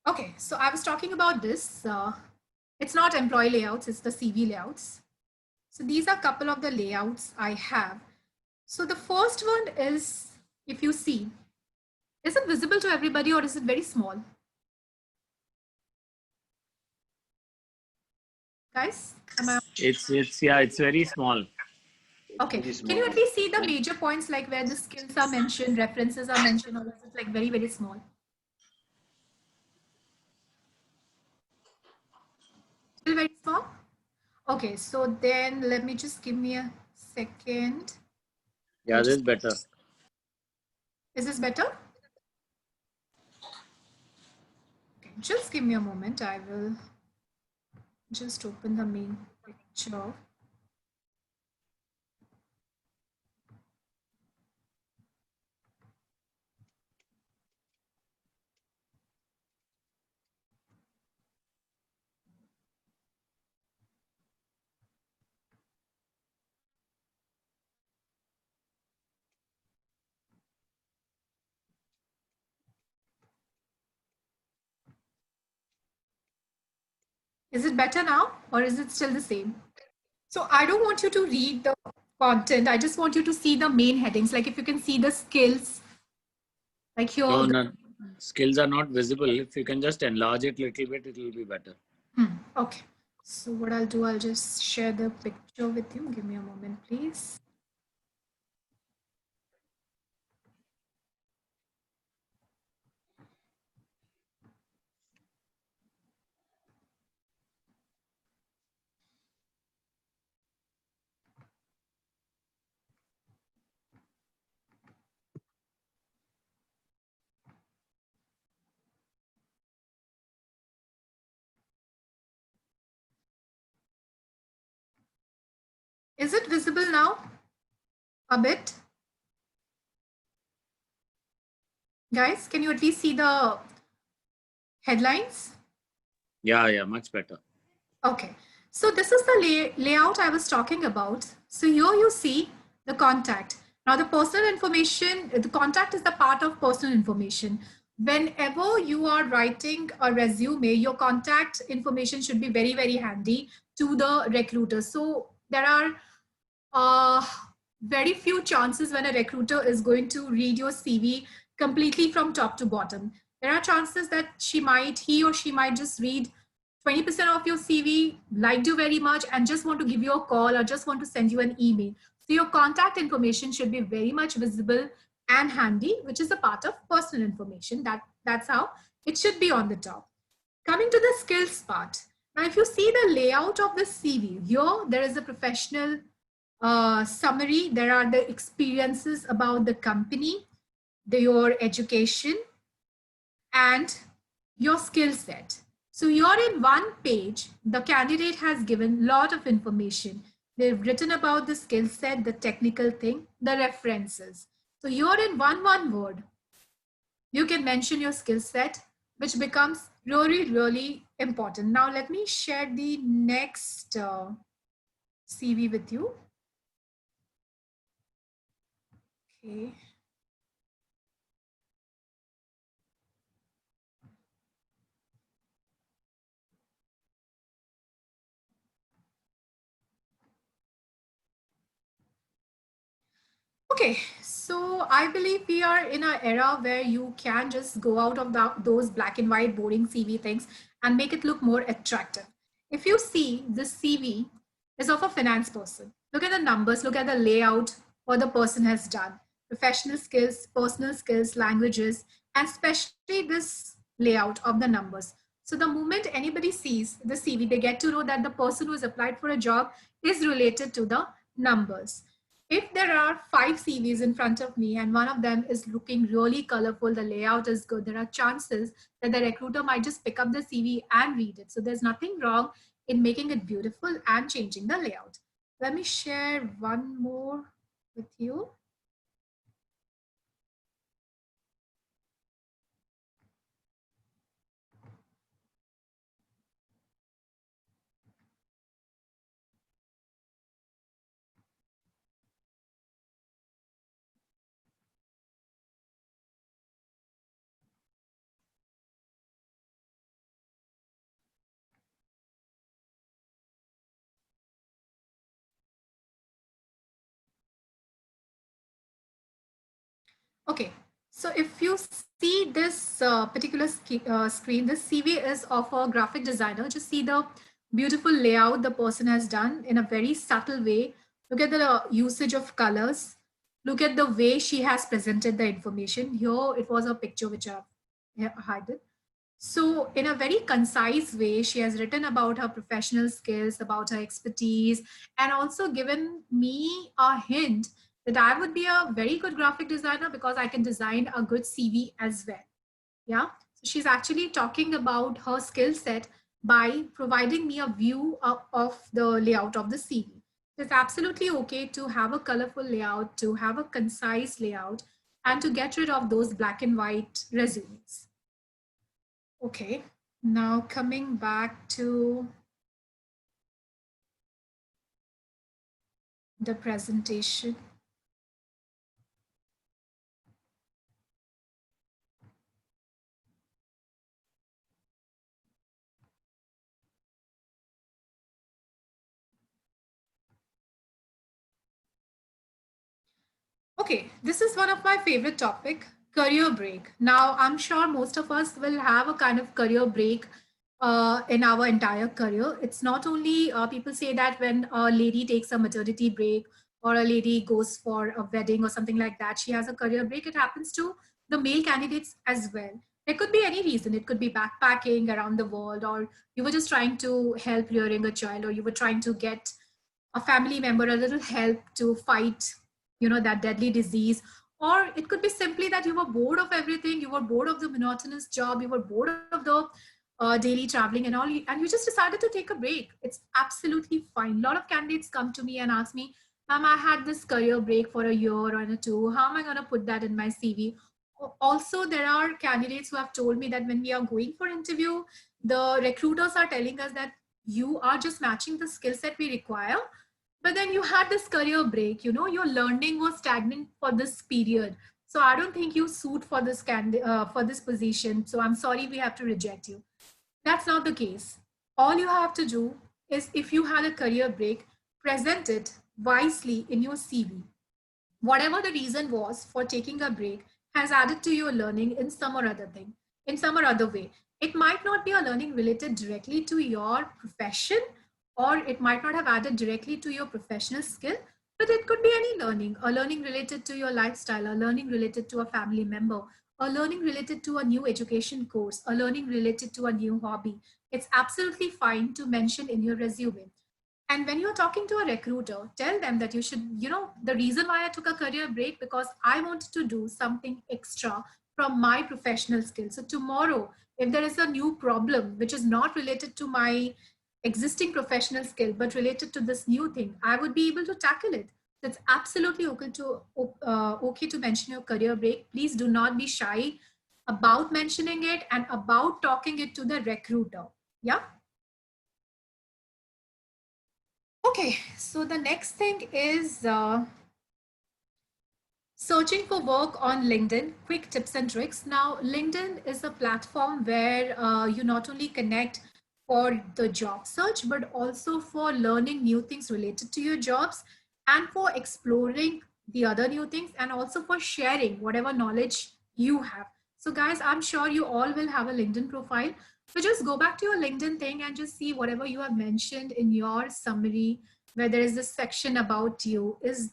Okay, so I was talking about this. It's not employee layouts, it's the CV layouts. So these are a couple of the layouts I have. So the first one is, if you see, is it visible to everybody or is it very small? Guys, It's very small. Okay, can you at least see the major points, like where the skills are mentioned, references are mentioned, or is it like very, very small? Still very small? Okay, so then let me just give me a second. Yeah, this is better. Is this better? Okay, just give me a moment. I will just open the main picture. Is it better now or is it still the same? So I don't want you to read the content. I just want you to see the main headings. Like if you can see the skills, like here. No, no, skills are not visible. If you can just enlarge it a little bit, it will be better. Okay. So what I'll do, I'll just share the picture with you. Give me a moment, please. Is it visible now? A bit? Guys, can you at least see the headlines? Yeah, much better. Okay. So this is the layout I was talking about. So here you see the contact. Now the personal information, the contact is the part of personal information. Whenever you are writing a resume, your contact information should be very, very handy to the recruiter. So there are very few chances when a recruiter is going to read your CV completely from top to bottom. There are chances that he or she might just read 20% of your CV, liked you very much, and just want to give you a call or just want to send you an email. So your contact information should be very much visible and handy, which is a part of personal information. That's how it should be on the top. Coming to the skills part. Now, if you see the layout of the CV, here there is a professional summary. There are the experiences about the company, your education, and your skill set. So you're in one page, the candidate has given a lot of information. They've written about the skill set, the technical thing, the references. So you're in one word. You can mention your skill set, which becomes really, really important. Now let me share the next CV with you. Okay. Okay, so I believe we are in an era where you can just go out of those black and white boring CV things and make it look more attractive. If you see this CV is of a finance person, look at the numbers, look at the layout, what the person has done, professional skills, personal skills, languages, and especially this layout of the numbers. So the moment anybody sees the CV, they get to know that the person who has applied for a job is related to the numbers. If there are 5 CVs in front of me and one of them is looking really colorful, the layout is good, there are chances that the recruiter might just pick up the CV and read it. So there's nothing wrong in making it beautiful and changing the layout. Let me share one more with you. Okay, so if you see this particular screen, this CV is of a graphic designer. Just see the beautiful layout the person has done in a very subtle way. Look at the usage of colors. Look at the way she has presented the information. Here it was a picture which I've hidden. So in a very concise way, she has written about her professional skills, about her expertise, and also given me a hint that I would be a very good graphic designer because I can design a good CV as well. Yeah. So she's actually talking about her skill set by providing me a view of the layout of the CV. It's absolutely okay to have a colorful layout, to have a concise layout, and to get rid of those black and white resumes. Okay, now coming back to the presentation. Okay, this is one of my favorite topic, career break. Now, I'm sure most of us will have a kind of career break in our entire career. It's not only people say that when a lady takes a maternity break or a lady goes for a wedding or something like that, she has a career break. It happens to the male candidates as well. There could be any reason. It could be backpacking around the world, or you were just trying to help rearing a child, or you were trying to get a family member a little help to fight, that deadly disease. Or it could be simply that you were bored of everything, you were bored of the monotonous job, you were bored of the daily traveling and all, and you just decided to take a break. It's absolutely fine. A lot of candidates come to me and ask me, ma'am, I had this career break for a year or two, how am I going to put that in my CV? Also, there are candidates who have told me that when we are going for interview, the recruiters are telling us that you are just matching the skill set we require, but then you had this career break, your learning was stagnant for this period, so I don't think you suit for this for this position, so I'm sorry, we have to reject you. That's not the case. All you have to do is, if you had a career break, present it wisely in your CV. Whatever the reason was for taking a break has added to your learning in some or other thing, in some or other way. It might not be a learning related directly to your profession, or it might not have added directly to your professional skill, but it could be any learning, a learning related to your lifestyle, a learning related to a family member, a learning related to a new education course, a learning related to a new hobby. It's absolutely fine to mention in your resume. And when you're talking to a recruiter, tell them that you should, the reason why I took a career break, because I wanted to do something extra from my professional skills. So tomorrow, if there is a new problem which is not related to my existing professional skill, but related to this new thing, I would be able to tackle it. So it's absolutely okay to mention your career break. Please do not be shy about mentioning it and about talking it to the recruiter. Yeah. Okay, so the next thing is searching for work on LinkedIn, quick tips and tricks. Now, LinkedIn is a platform where you not only connect for the job search, but also for learning new things related to your jobs and for exploring the other new things, and also for sharing whatever knowledge you have. So guys, I'm sure you all will have a LinkedIn profile. So just go back to your LinkedIn thing and just see whatever you have mentioned in your summary, where there is this section about you, is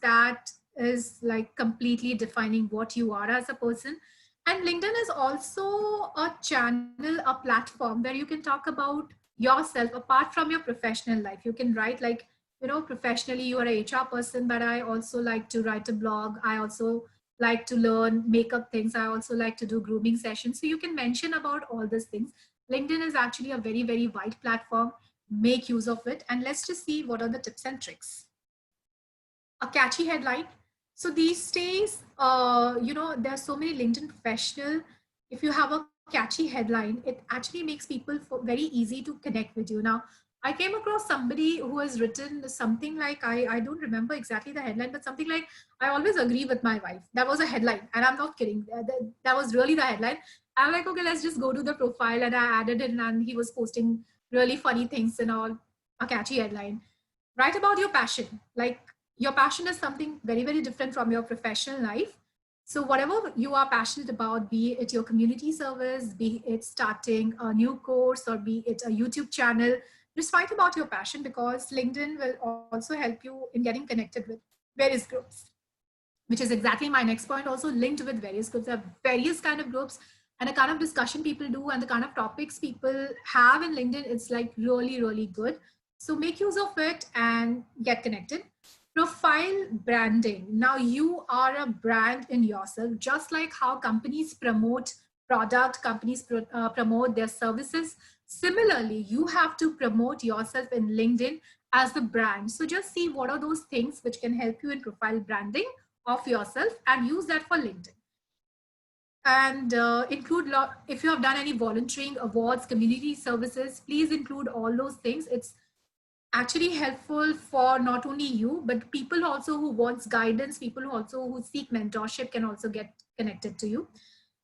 like completely defining what you are as a person. And LinkedIn is also a channel, a platform where you can talk about yourself apart from your professional life. You can write like, professionally you are a HR person, but I also like to write a blog. I also like to learn makeup things. I also like to do grooming sessions. So you can mention about all these things. LinkedIn is actually a very, very wide platform. Make use of it. And let's just see what are the tips and tricks. A catchy headline. So these days, there are so many LinkedIn professional. If you have a catchy headline, it actually makes people very easy to connect with you. Now, I came across somebody who has written something like, I don't remember exactly the headline, but something like, I always agree with my wife. That was a headline, and I'm not kidding. That was really the headline. I'm like, okay, let's just go to the profile, and I added it, and he was posting really funny things and all, a catchy headline. Write about your passion. Like, your passion is something very, very different from your professional life. So whatever you are passionate about, be it your community service, be it starting a new course, or be it a YouTube channel, just write about your passion, because LinkedIn will also help you in getting connected with various groups, which is exactly my next point, also linked with various groups. There are various kind of groups, and the kind of discussion people do and the kind of topics people have in LinkedIn, it's like really, really good. So make use of it and get connected. Profile branding. Now you are a brand in yourself, just like how companies promote product, companies promote their services. Similarly, you have to promote yourself in LinkedIn as the brand. So just see what are those things which can help you in profile branding of yourself, and use that for LinkedIn. And include, if you have done any volunteering, awards, community services, please include all those things. It's actually helpful for not only you, but people also who wants guidance, people who seek mentorship can also get connected to you.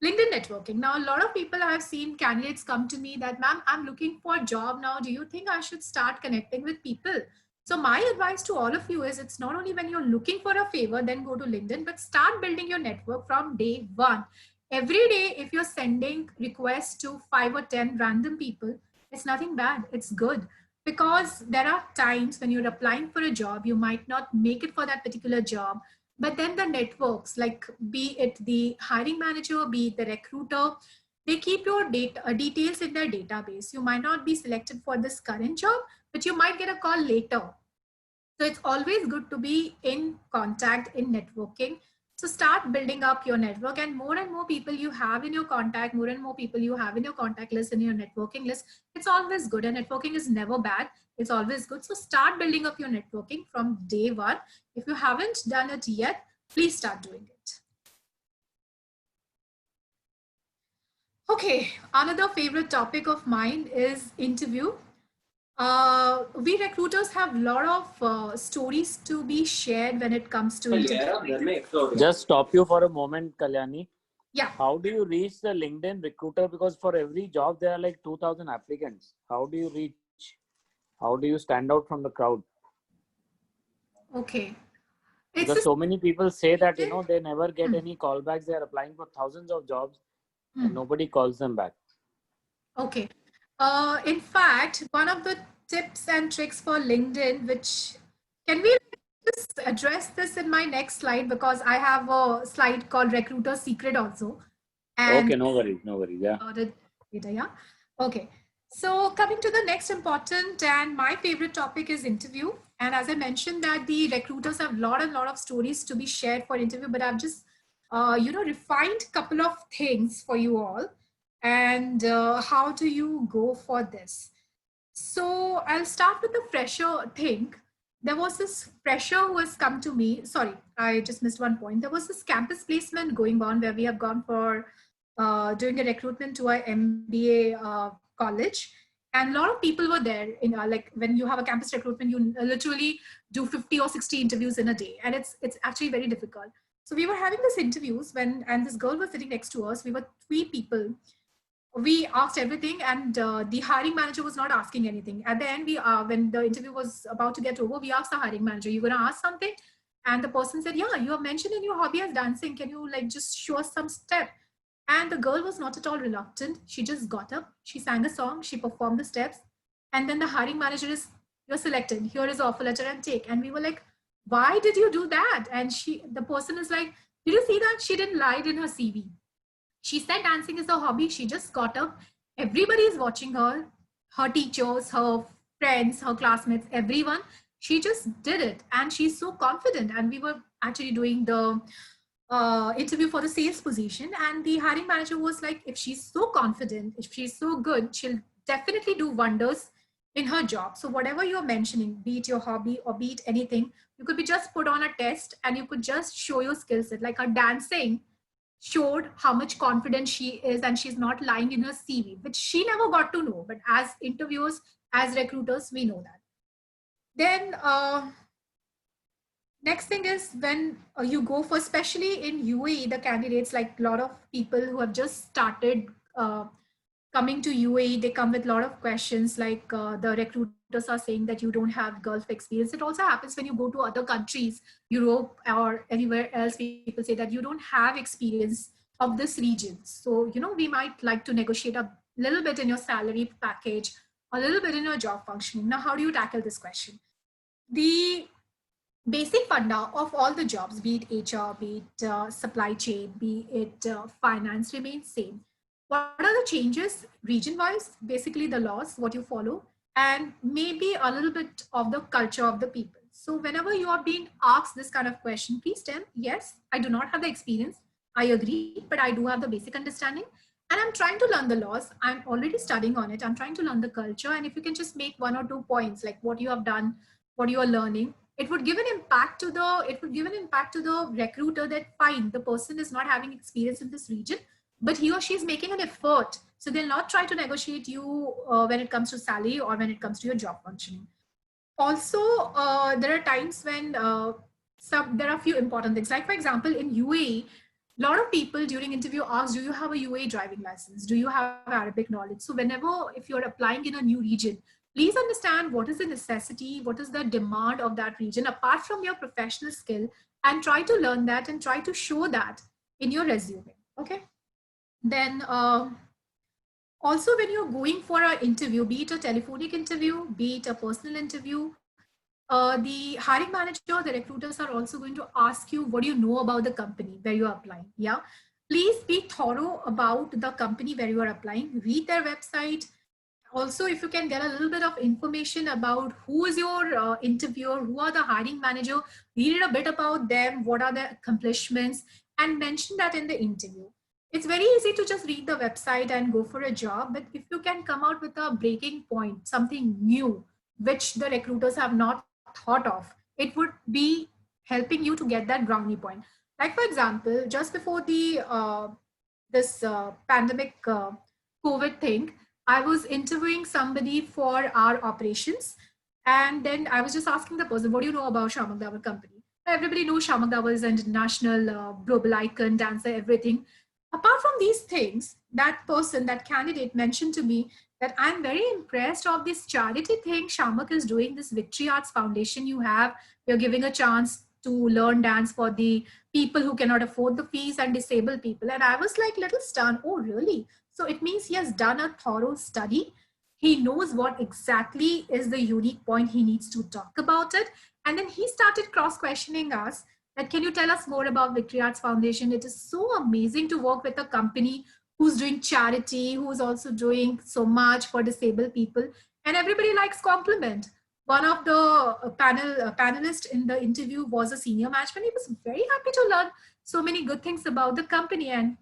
LinkedIn networking. Now, a lot of people, I have seen candidates come to me that, ma'am, I'm looking for a job now. Do you think I should start connecting with people? So my advice to all of you is, it's not only when you're looking for a favor, then go to LinkedIn, but start building your network from day one. Every day, if you're sending requests to 5 or 10 random people, it's nothing bad. It's good, because there are times when you're applying for a job, you might not make it for that particular job, but then the networks, like be it the hiring manager, be it the recruiter, they keep your details in their database. You might not be selected for this current job, but you might get a call later. So it's always good to be in contact, in networking. So start building up your network, and more people you have in your contact, more and more people you have in your contact list, in your networking list, it's always good. And networking is never bad. It's always good. So start building up your networking from day one. If you haven't done it yet, please start doing it. Okay, another favorite topic of mine is interview. We recruiters have a lot of stories to be shared when it comes to interview. Just stop you for a moment, Kalyani. Yeah. How do you reach the LinkedIn recruiter? Because for every job, there are like 2,000 applicants. How do you reach? How do you stand out from the crowd? Okay. Because so many people say that, you know, they never get any callbacks. They are applying for thousands of jobs and nobody calls them back. Okay. In fact, one of the tips and tricks for LinkedIn, which can we just address this in my next slide, because I have a slide called Recruiter Secret also. And okay, no worries, yeah. Yeah. Okay. So coming to the next important and my favorite topic is interview. And as I mentioned that the recruiters have a lot of stories to be shared for interview, but I've just, refined a couple of things for you all. And how do you go for this? So I'll start with the fresher thing. There was this fresher who has come to me. Sorry, I just missed one point. There was this campus placement going on where we have gone for doing a recruitment to our MBA college. And a lot of people were there. Like when you have a campus recruitment, you literally do 50 or 60 interviews in a day. And it's actually very difficult. So we were having these interviews and this girl was sitting next to us. We were 3 people. We asked everything, and the hiring manager was not asking anything. At the end, when the interview was about to get over, we asked the hiring manager, "You're going to ask something?" And the person said, "Yeah, you have mentioned in your hobby as dancing. Can you like just show us some step?" And the girl was not at all reluctant. She just got up, she sang a song, she performed the steps, and then the hiring manager is, "You're selected. Here is offer letter and take." And we were like, "Why did you do that?" And the person is like, "Did you see that? She didn't lie in her CV. She said dancing is a hobby. She just got up. Everybody is watching her, her teachers, her friends, her classmates, everyone. She just did it. And she's so confident." And we were actually doing the interview for the sales position. And the hiring manager was like, if she's so confident, if she's so good, she'll definitely do wonders in her job. So whatever you're mentioning, be it your hobby or be it anything, you could be just put on a test and you could just show your skill set. Like her dancing showed how much confident she is, and she's not lying in her CV, which she never got to know. But as interviewers, as recruiters, we know that. Then next thing is when you go for, especially in UAE, the candidates, like a lot of people who have just started coming to UAE, they come with a lot of questions, like the recruiters are saying that you don't have Gulf experience. It also happens when you go to other countries, Europe or anywhere else, people say that you don't have experience of this region. So, we might like to negotiate a little bit in your salary package, a little bit in your job functioning. Now, how do you tackle this question? The basic funda of all the jobs, be it HR, be it supply chain, be it finance, remains same. What are the changes region-wise? Basically the laws, what you follow, and maybe a little bit of the culture of the people. So whenever you are being asked this kind of question, please tell, yes, I do not have the experience. I agree, but I do have the basic understanding. And I'm trying to learn the laws. I'm already studying on it. I'm trying to learn the culture. And if you can just make 1 or 2 points, like what you have done, what you are learning, it would give an impact to the recruiter that fine, the person is not having experience in this region, but he or she is making an effort. So they'll not try to negotiate you when it comes to salary or when it comes to your job functioning. Also, there are times when there are a few important things. Like for example, in UAE, a lot of people during interview ask, do you have a UAE driving license? Do you have Arabic knowledge? So whenever, if you're applying in a new region, Please understand what is the necessity, what is the demand of that region apart from your professional skill, and try to learn that and try to show that in your resume. Okay. Then also, when you're going for an interview, be it a telephonic interview, be it a personal interview, the hiring manager, the recruiters are also going to ask you, what do you know about the company where you're applying? Yeah. Please be thorough about the company where you are applying. Read their website. Also, if you can get a little bit of information about who is your interviewer, who are the hiring manager, read a bit about them, what are their accomplishments, and mention that in the interview. It's very easy to just read the website and go for a job, but if you can come out with a breaking point, something new, which the recruiters have not thought of, it would be helping you to get that brownie point. Like for example, just before the this pandemic COVID thing, I was interviewing somebody for our operations, and then I was just asking the person, what do you know about Shamak Dawar company? Everybody knows Shamak Dawar is an international global icon, dancer, everything. Apart from these things, that person, that candidate mentioned to me that I'm very impressed of this charity thing Shamak is doing, this Victory Arts Foundation you have. You're giving a chance to learn dance for the people who cannot afford the fees and disabled people. And I was like little stunned. Oh, really? So it means he has done a thorough study. He knows what exactly is the unique point he needs to talk about it. And then he started cross-questioning us that, can you tell us more about Victory Arts Foundation? It is so amazing to work with a company who's doing charity, who's also doing so much for disabled people. And everybody likes compliment. One of the panelists in the interview was a senior management. He was very happy to learn so many good things about the company. And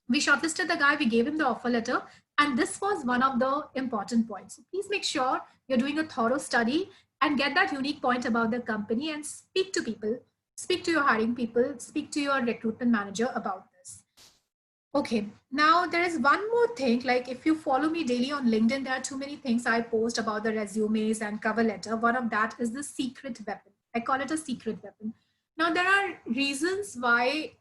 we shortlisted the guy, we gave him the offer letter. And this was one of the important points. So please make sure you're doing a thorough study and get that unique point about the company and speak to people, speak to your hiring people, speak to your recruitment manager about this. Okay, now there is one more thing. Like if you follow me daily on LinkedIn, there are too many things I post about the resumes and cover letter. One of that is the secret weapon. I call it a secret weapon. Now there are reasons why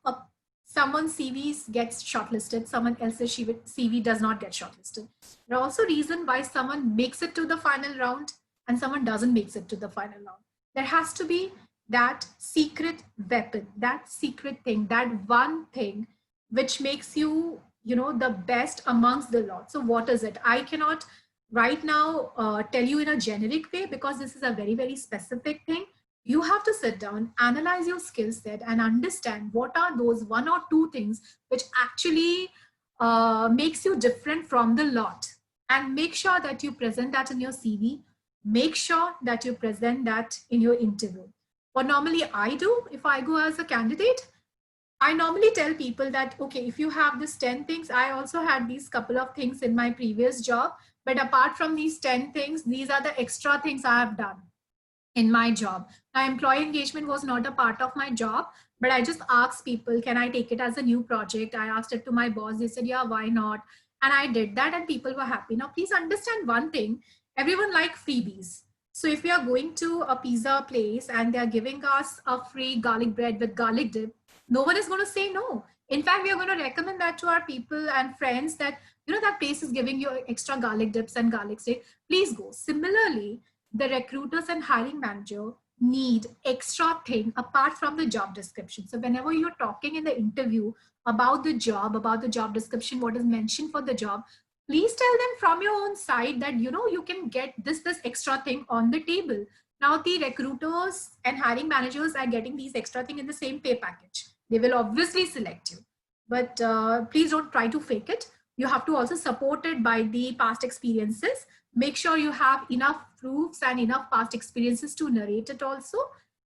someone's CV gets shortlisted, someone else's CV does not get shortlisted. There are also reasons why someone makes it to the final round and someone doesn't make it to the final round. There has to be that secret weapon, that secret thing, that one thing which makes you, the best amongst the lot. So what is it? I cannot right now tell you in a generic way because this is a very, very specific thing. You have to sit down, analyze your skill set and understand what are those one or two things which actually makes you different from the lot, and make sure that you present that in your CV. Make sure that you present that in your interview. What normally I do if I go as a candidate, I normally tell people that, okay, if you have this 10 things, I also had these couple of things in my previous job, but apart from these 10 things, these are the extra things I have done in my job. Now, employee engagement was not a part of my job, but I just asked people, can I take it as a new project? I asked it to my boss. They said, yeah, why not? And I did that and people were happy. Now, please understand one thing. Everyone likes freebies. So if we are going to a pizza place and they're giving us a free garlic bread with garlic dip, no one is going to say no. In fact, we are going to recommend that to our people and friends that, that place is giving you extra garlic dips and garlic steak. Please go. Similarly, the recruiters and hiring manager need extra thing apart from the job description. So whenever you're talking in the interview about the job description, what is mentioned for the job, please tell them from your own side that, you can get this extra thing on the table. Now, the recruiters and hiring managers are getting these extra thing in the same pay package. They will obviously select you, but please don't try to fake it. You have to also support it by the past experiences. Make sure you have enough proofs and enough past experiences to narrate it also,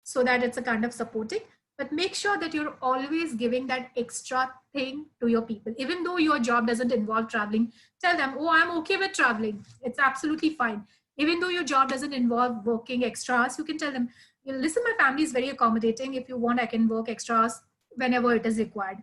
so that it's a kind of supporting. But make sure that you're always giving that extra thing to your people. Even though your job doesn't involve traveling, tell them, oh, I'm okay with traveling. It's absolutely fine. Even though your job doesn't involve working extras, you can tell them, listen, my family is very accommodating. If you want, I can work extras whenever it is required.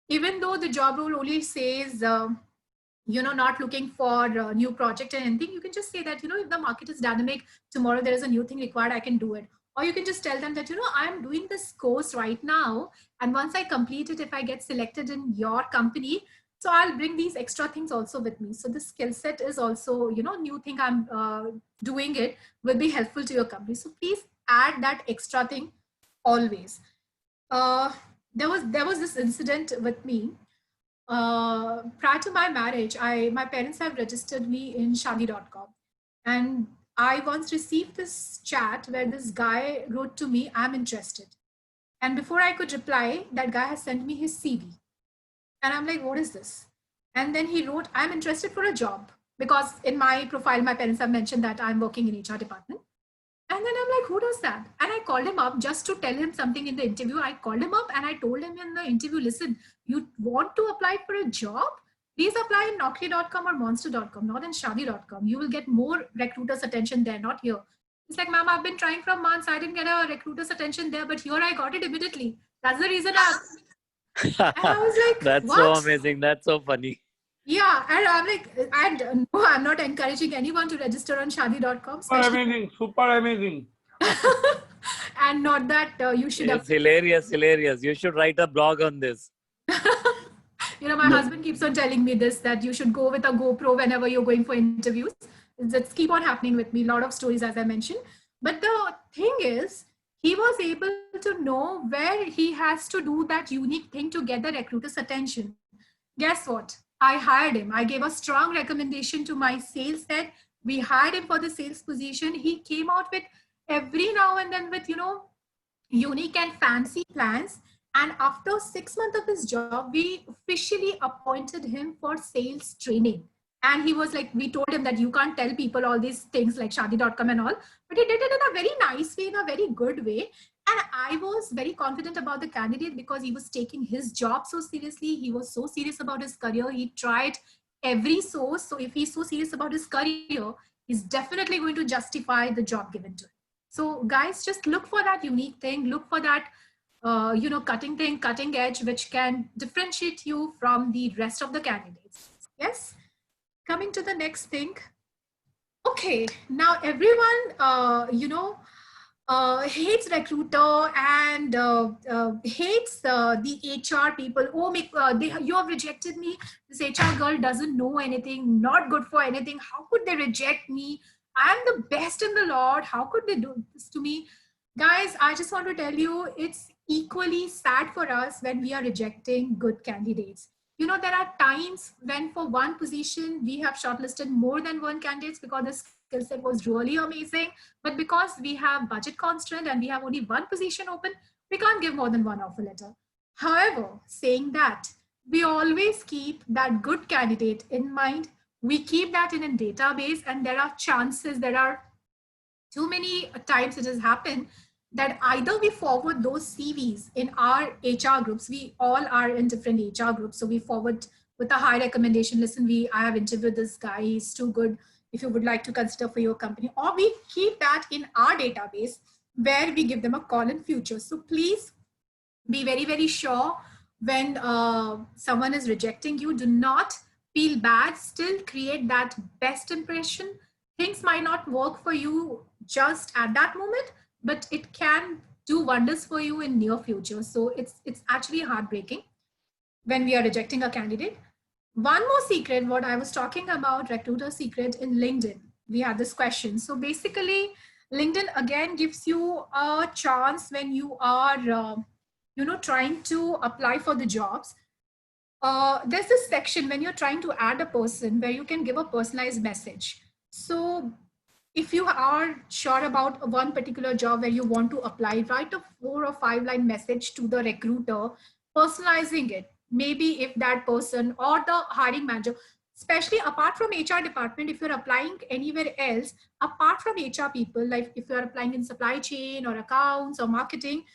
Even though the job role only says, not looking for a new project or anything, you can just say that, if the market is dynamic, tomorrow there is a new thing required, I can do it. Or you can just tell them that, I'm doing this course right now. And once I complete it, if I get selected in your company, So I'll bring these extra things also with me. So this skill set is also, new thing I'm doing it will be helpful to your company. So please add that extra thing always. There was this incident with me. Prior to my marriage, my parents have registered me in Shadi.com. And I once received this chat where this guy wrote to me, I'm interested. And before I could reply, that guy has sent me his CV. And I'm like, what is this? And then he wrote, I'm interested for a job. Because in my profile, my parents have mentioned that I'm working in HR department. And then I'm like, who does that? And I called him up just to tell him something in the interview. I called him up and I told him in the interview, listen, you want to apply for a job? Please apply in Naukri.com or Monster.com, not in Shadi.com. You will get more recruiters' attention there, not here. He's like, ma'am, I've been trying for months. I didn't get a recruiter's attention there, but here I got it immediately. That's the reason and I was like, that's what? so amazing. That's so funny. Yeah, and I'm like, and no, I'm not encouraging anyone to register on Shadi.com. Super amazing. And not that you should. It's hilarious. You should write a blog on this. My husband keeps on telling me this, that you should go with a GoPro whenever you're going for interviews. That's keep on happening with me. A lot of stories, as I mentioned. But the thing is, he was able to know where he has to do that unique thing to get the recruiter's attention. Guess what? I hired him. I gave a strong recommendation to my sales head. We hired him for the sales position. He came out with every now and then with, unique and fancy plans. And after 6 months of his job, we officially appointed him for sales training. And he was like, we told him that you can't tell people all these things like Shadi.com and all, but he did it in a very nice way, in a very good way. And I was very confident about the candidate because he was taking his job so seriously. He was so serious about his career. He tried every source. So if he's so serious about his career, he's definitely going to justify the job given to him. So guys, just look for that unique thing. Look for that, cutting edge, which can differentiate you from the rest of the candidates. Yes. Coming to the next thing. Okay, now everyone, hates recruiter and hates the HR people. Oh, you have rejected me. This HR girl doesn't know anything, not good for anything. How could they reject me? I'm the best in the Lord. How could they do this to me? Guys, I just want to tell you, it's equally sad for us when we are rejecting good candidates. There are times when for one position, we have shortlisted more than one candidates because the skill set was really amazing. But because we have budget constraint and we have only one position open, we can't give more than one offer letter. However, saying that, we always keep that good candidate in mind. We keep that in a database, and there are chances, there are too many times it has happened that either we forward those CVs in our HR groups. We all are in different HR groups. So we forward with a high recommendation. Listen, I have interviewed this guy. He's too good. If you would like to consider for your company, or we keep that in our database where we give them a call in future. So please be very, very sure when someone is rejecting you, do not feel bad. Still create that best impression. Things might not work for you just at that moment, but it can do wonders for you in near future. So it's actually heartbreaking when we are rejecting a candidate. One more secret, what I was talking about, recruiter secret in LinkedIn. We had this question. So basically, LinkedIn again gives you a chance when you are, trying to apply for the jobs. There's this section when you're trying to add a person where you can give a personalized message. So if you are sure about one particular job where you want to apply, write a 4 or 5 line message to the recruiter, personalizing it. Maybe if that person or the hiring manager, especially apart from HR department, if you're applying anywhere else, apart from HR people, like if you're applying in supply chain or accounts or marketing,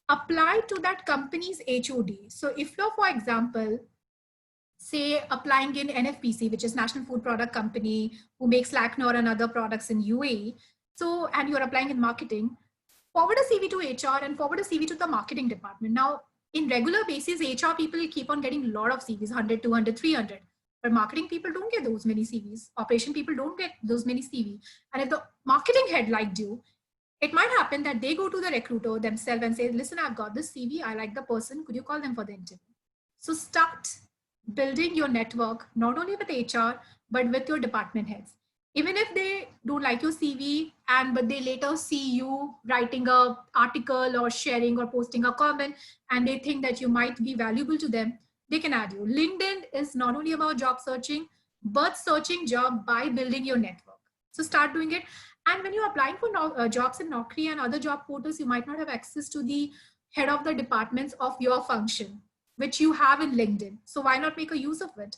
apply to that company's HOD. So if you're, for example, say applying in NFPC, which is National Food Product Company, who makes Lacnor and other products in UAE. So, and you're applying in marketing, forward a CV to HR and forward a CV to the marketing department. Now, in regular basis, HR people keep on getting a lot of CVs, 100, 200, 300. But marketing people don't get those many CVs. Operation people don't get those many CVs. And if the marketing head liked you, it might happen that they go to the recruiter themselves and say, listen, I've got this CV. I like the person. Could you call them for the interview? So start building your network, not only with HR, but with your department heads. Even if they don't like your CV but they later see you writing a article or sharing or posting a comment and they think that you might be valuable to them, they can add you. LinkedIn is not only about job searching, but searching job by building your network. So start doing it. And when you're applying for jobs in Naukri and other job portals, you might not have access to the head of the departments of your function, which you have in LinkedIn. So why not make a use of it?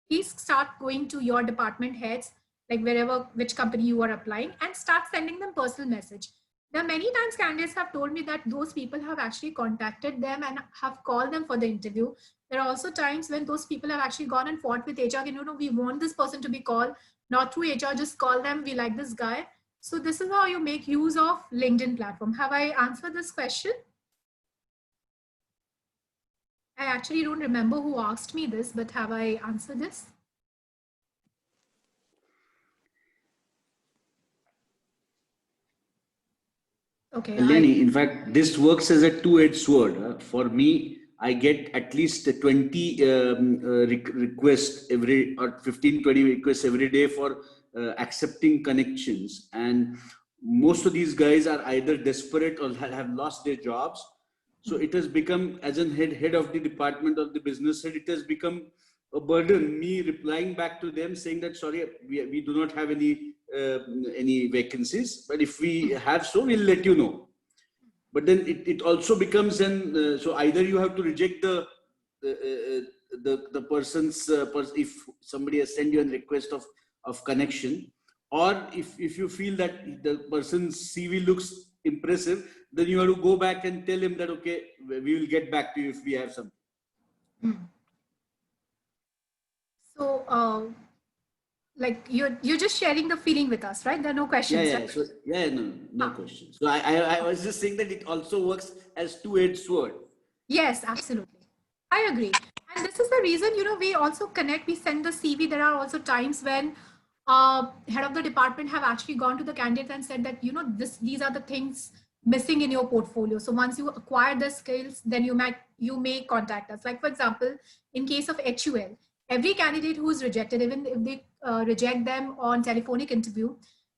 Please start going to your department heads, like which company you are applying, and start sending them personal message. There are many times candidates have told me that those people have actually contacted them and have called them for the interview. There are also times when those people have actually gone and fought with HR, we want this person to be called, not through HR, just call them, we like this guy. So this is how you make use of LinkedIn platform. Have I answered this question? I actually don't remember who asked me this, but have I answered this? Okay. Eleni, in fact, this works as a two-edged sword. For me, I get at least 20 requests every, or 15, 20 requests every day for accepting connections. And most of these guys are either desperate or have lost their jobs. So it has become, as an head of the department of the business head, it has become a burden, me replying back to them saying that, sorry, we do not have any vacancies, but if we have so, we'll let you know. But then it also becomes so either you have to reject the person's, if somebody has sent you a request of connection, or if you feel that the person's CV looks impressive, then you have to go back and tell him that, okay, we will get back to you if we have something. So, like you're just sharing the feeling with us, right? There are no questions. Yeah, right? so, no questions. So I was just saying that it also works as two-edged sword. Yes, absolutely. I agree. And this is the reason, we also connect, we send the CV. There are also times when head of the department have actually gone to the candidate and said that, these are the things missing in your portfolio. So once you acquire the skills, then you may contact us. Like, for example, in case of HUL, every candidate who is rejected, even if they reject them on telephonic interview,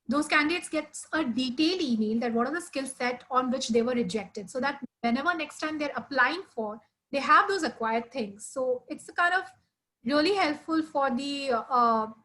those candidates get a detailed email that what are the skill set on which they were rejected, so that whenever next time they're applying for, they have those acquired things. So it's kind of really helpful for the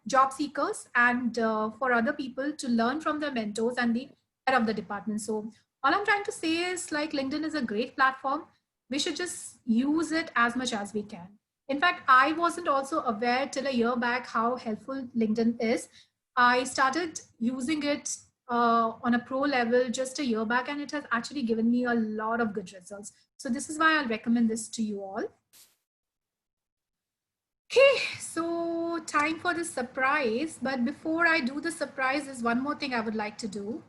job seekers and for other people to learn from their mentors and the head of the department. So all I'm trying to say is, like, LinkedIn is a great platform. We should just use it as much as we can. In fact, I wasn't also aware till a year back how helpful LinkedIn is. I started using it on a pro level just a year back, and it has actually given me a lot of good results. So this is why I'll recommend this to you all. Okay, so time for the surprise. But before I do the surprise, there's one more thing I would like to do.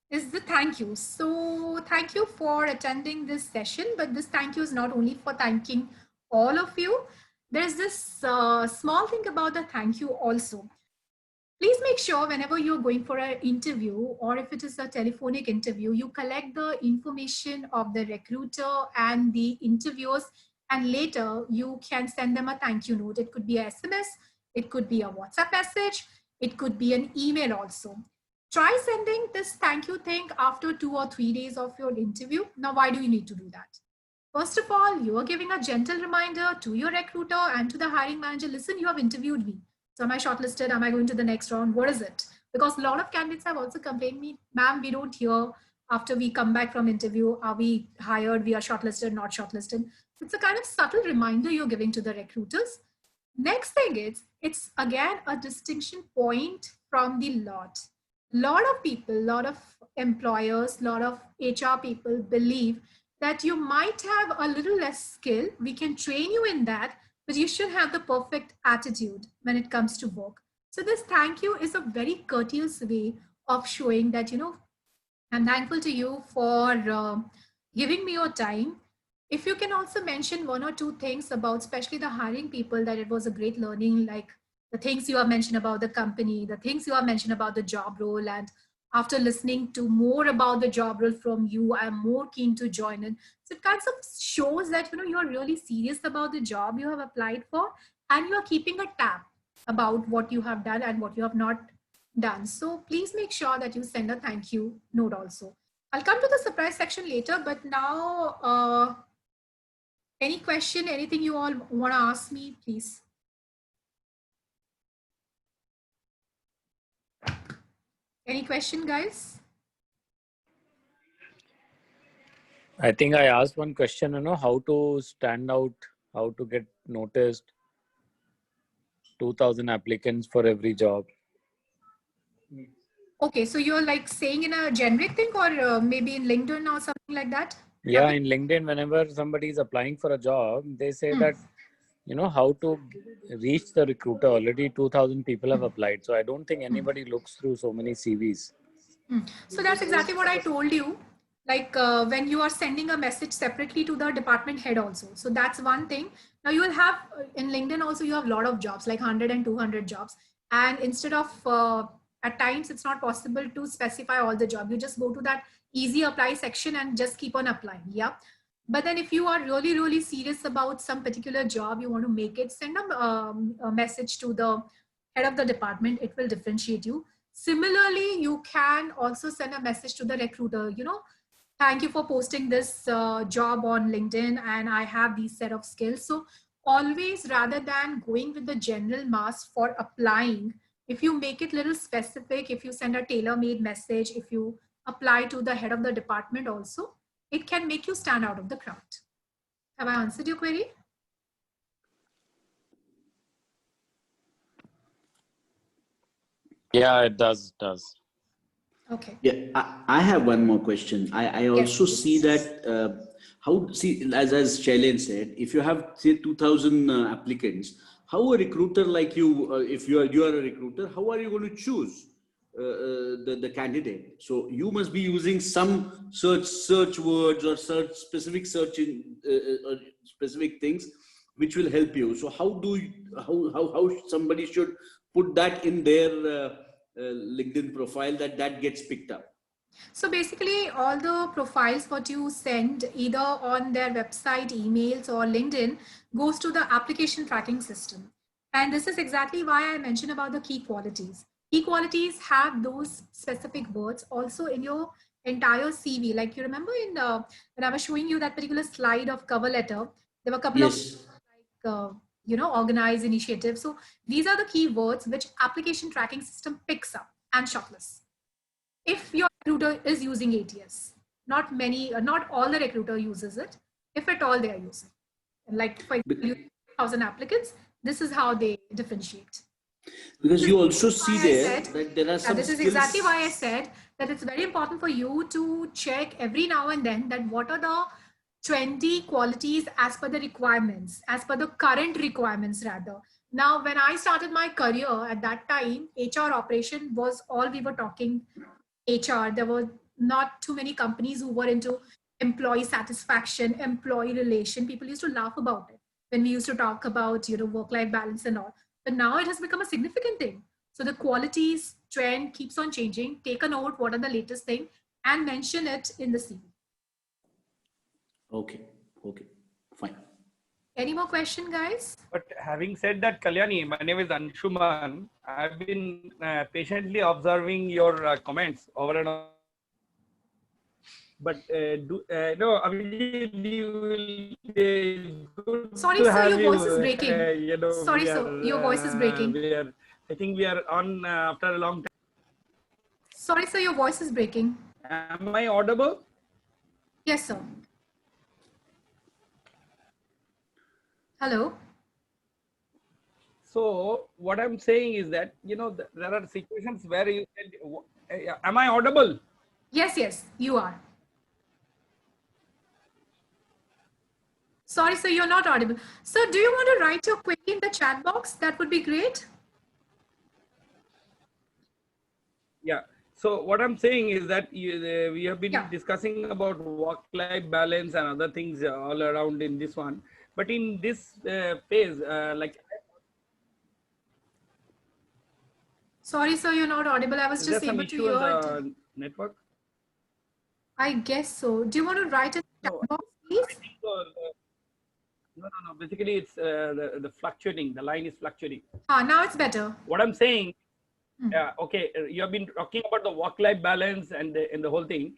Is the thank you. So thank you for attending this session, but this thank you is not only for thanking all of you. There's this small thing about the thank you also. Please make sure whenever you're going for an interview, or if it is a telephonic interview, you collect the information of the recruiter and the interviewers, and later you can send them a thank you note. It could be a SMS, it could be a WhatsApp message, it could be an email also. Try sending this thank you thing after 2 or 3 days of your interview. Now, why do you need to do that? First of all, you are giving a gentle reminder to your recruiter and to the hiring manager. Listen, you have interviewed me. So am I shortlisted? Am I going to the next round? What is it? Because a lot of candidates have also complained me, ma'am, we don't hear after we come back from interview, are we hired? We are shortlisted, not shortlisted. It's a kind of subtle reminder you're giving to the recruiters. Next thing is, it's again a distinction point from the lot. Lot of people, lot of employers, lot of HR people believe that you might have a little less skill. We can train you in that, but you should have the perfect attitude when it comes to work. So this thank you is a very courteous way of showing that, I'm thankful to you for giving me your time. If you can also mention 1 or 2 things about, especially the hiring people, that it was a great learning, like the things you have mentioned about the company, the things you have mentioned about the job role, and after listening to more about the job role from you, I'm more keen to join in. So it kind of shows that, you know, you're really serious about the job you have applied for, and you're keeping a tab about what you have done and what you have not done. So please make sure that you send a thank you note also. I'll come to the surprise section later, but now, any question, anything you all want to ask me, please. Any question, guys? I think I asked one question, you know, how to stand out, how to get noticed. 2,000 applicants for every job. Okay, so you're like saying in a generic thing, or maybe in LinkedIn or something like that? Yeah, in LinkedIn, whenever somebody is applying for a job, they say that, you know, how to reach the recruiter. Already 2,000 people have applied. So I don't think anybody looks through so many CVs. So that's exactly what I told you. Like when you are sending a message separately to the department head also. So that's one thing. Now you will have in LinkedIn also, you have a lot of jobs, like 100 and 200 jobs. And instead of, at times, it's not possible to specify all the job. You just go to that easy apply section and just keep on applying. Yeah. But then if you are really, really serious about some particular job, you want to make it, send a message to the head of the department. It will differentiate you. Similarly, you can also send a message to the recruiter, you know, thank you for posting this job on LinkedIn, and I have these set of skills. So always, rather than going with the general mass for applying, if you make it little specific, if you send a tailor-made message, if you apply to the head of the department also, it can make you stand out of the crowd. Have I answered your query? Yeah, it does. Okay. Yeah, I have one more question. I also see that as Shailen said, if you have say 2,000 applicants, how a recruiter like you, if you are a recruiter, how are you going to choose the candidate? So you must be using some search words or specific specific things which will help you. So how somebody should put that in their LinkedIn profile that gets picked up? So basically, all the profiles what you send either on their website, emails, or LinkedIn goes to the application tracking system. And this is exactly why I mentioned about the key qualities. Key qualities have those specific words also in your entire CV. Like you remember in when I was showing you that particular slide of cover letter, there were a couple of you know, organized initiatives. So these are the keywords which application tracking system picks up and shortlists. If your recruiter is using ATS, not all the recruiter uses it. If at all they are using, like for example, 1,000 applicants, this is how they differentiate. Because you also see there that there are some this is exactly why I said that it's very important for you to check every now and then that what are the 20 qualities as per the requirements, as per the current requirements rather. Now, when I started my career at that time, HR operation was all we were talking HR. There were not too many companies who were into employee satisfaction, employee relation. People used to laugh about it when we used to talk about, you know, work-life balance and all. But now it has become a significant thing. So the qualities trend keeps on changing. Take a note, what are the latest thing, and mention it in the CV. Okay, fine. Any more question, guys? But having said that, Kalyani, my name is Anshuman. I've been patiently observing your comments over and over. But no, Abhijit, sorry, sir, your voice is breaking. Sorry, sir, your voice is breaking. I think we are on after a long time. Sorry, sir, your voice is breaking. Am I audible? Yes, sir. Hello. So what I'm saying is that, you know, there are situations where you said, am I audible? Yes, you are. Sorry, sir, you're not audible. Sir, do you want to write your query in the chat box? That would be great. Yeah. So what I'm saying is that we have been discussing about work-life balance and other things all around in this one. But in this phase, like... Sorry, sir, you're not audible. I was Is there just some able to issue in hear. the network? I guess so. Do you want to write in the No, chat box, I please? think so. No. Basically, it's the fluctuating. The line is fluctuating. Now it's better. What I'm saying, okay, you have been talking about the work-life balance and the whole thing.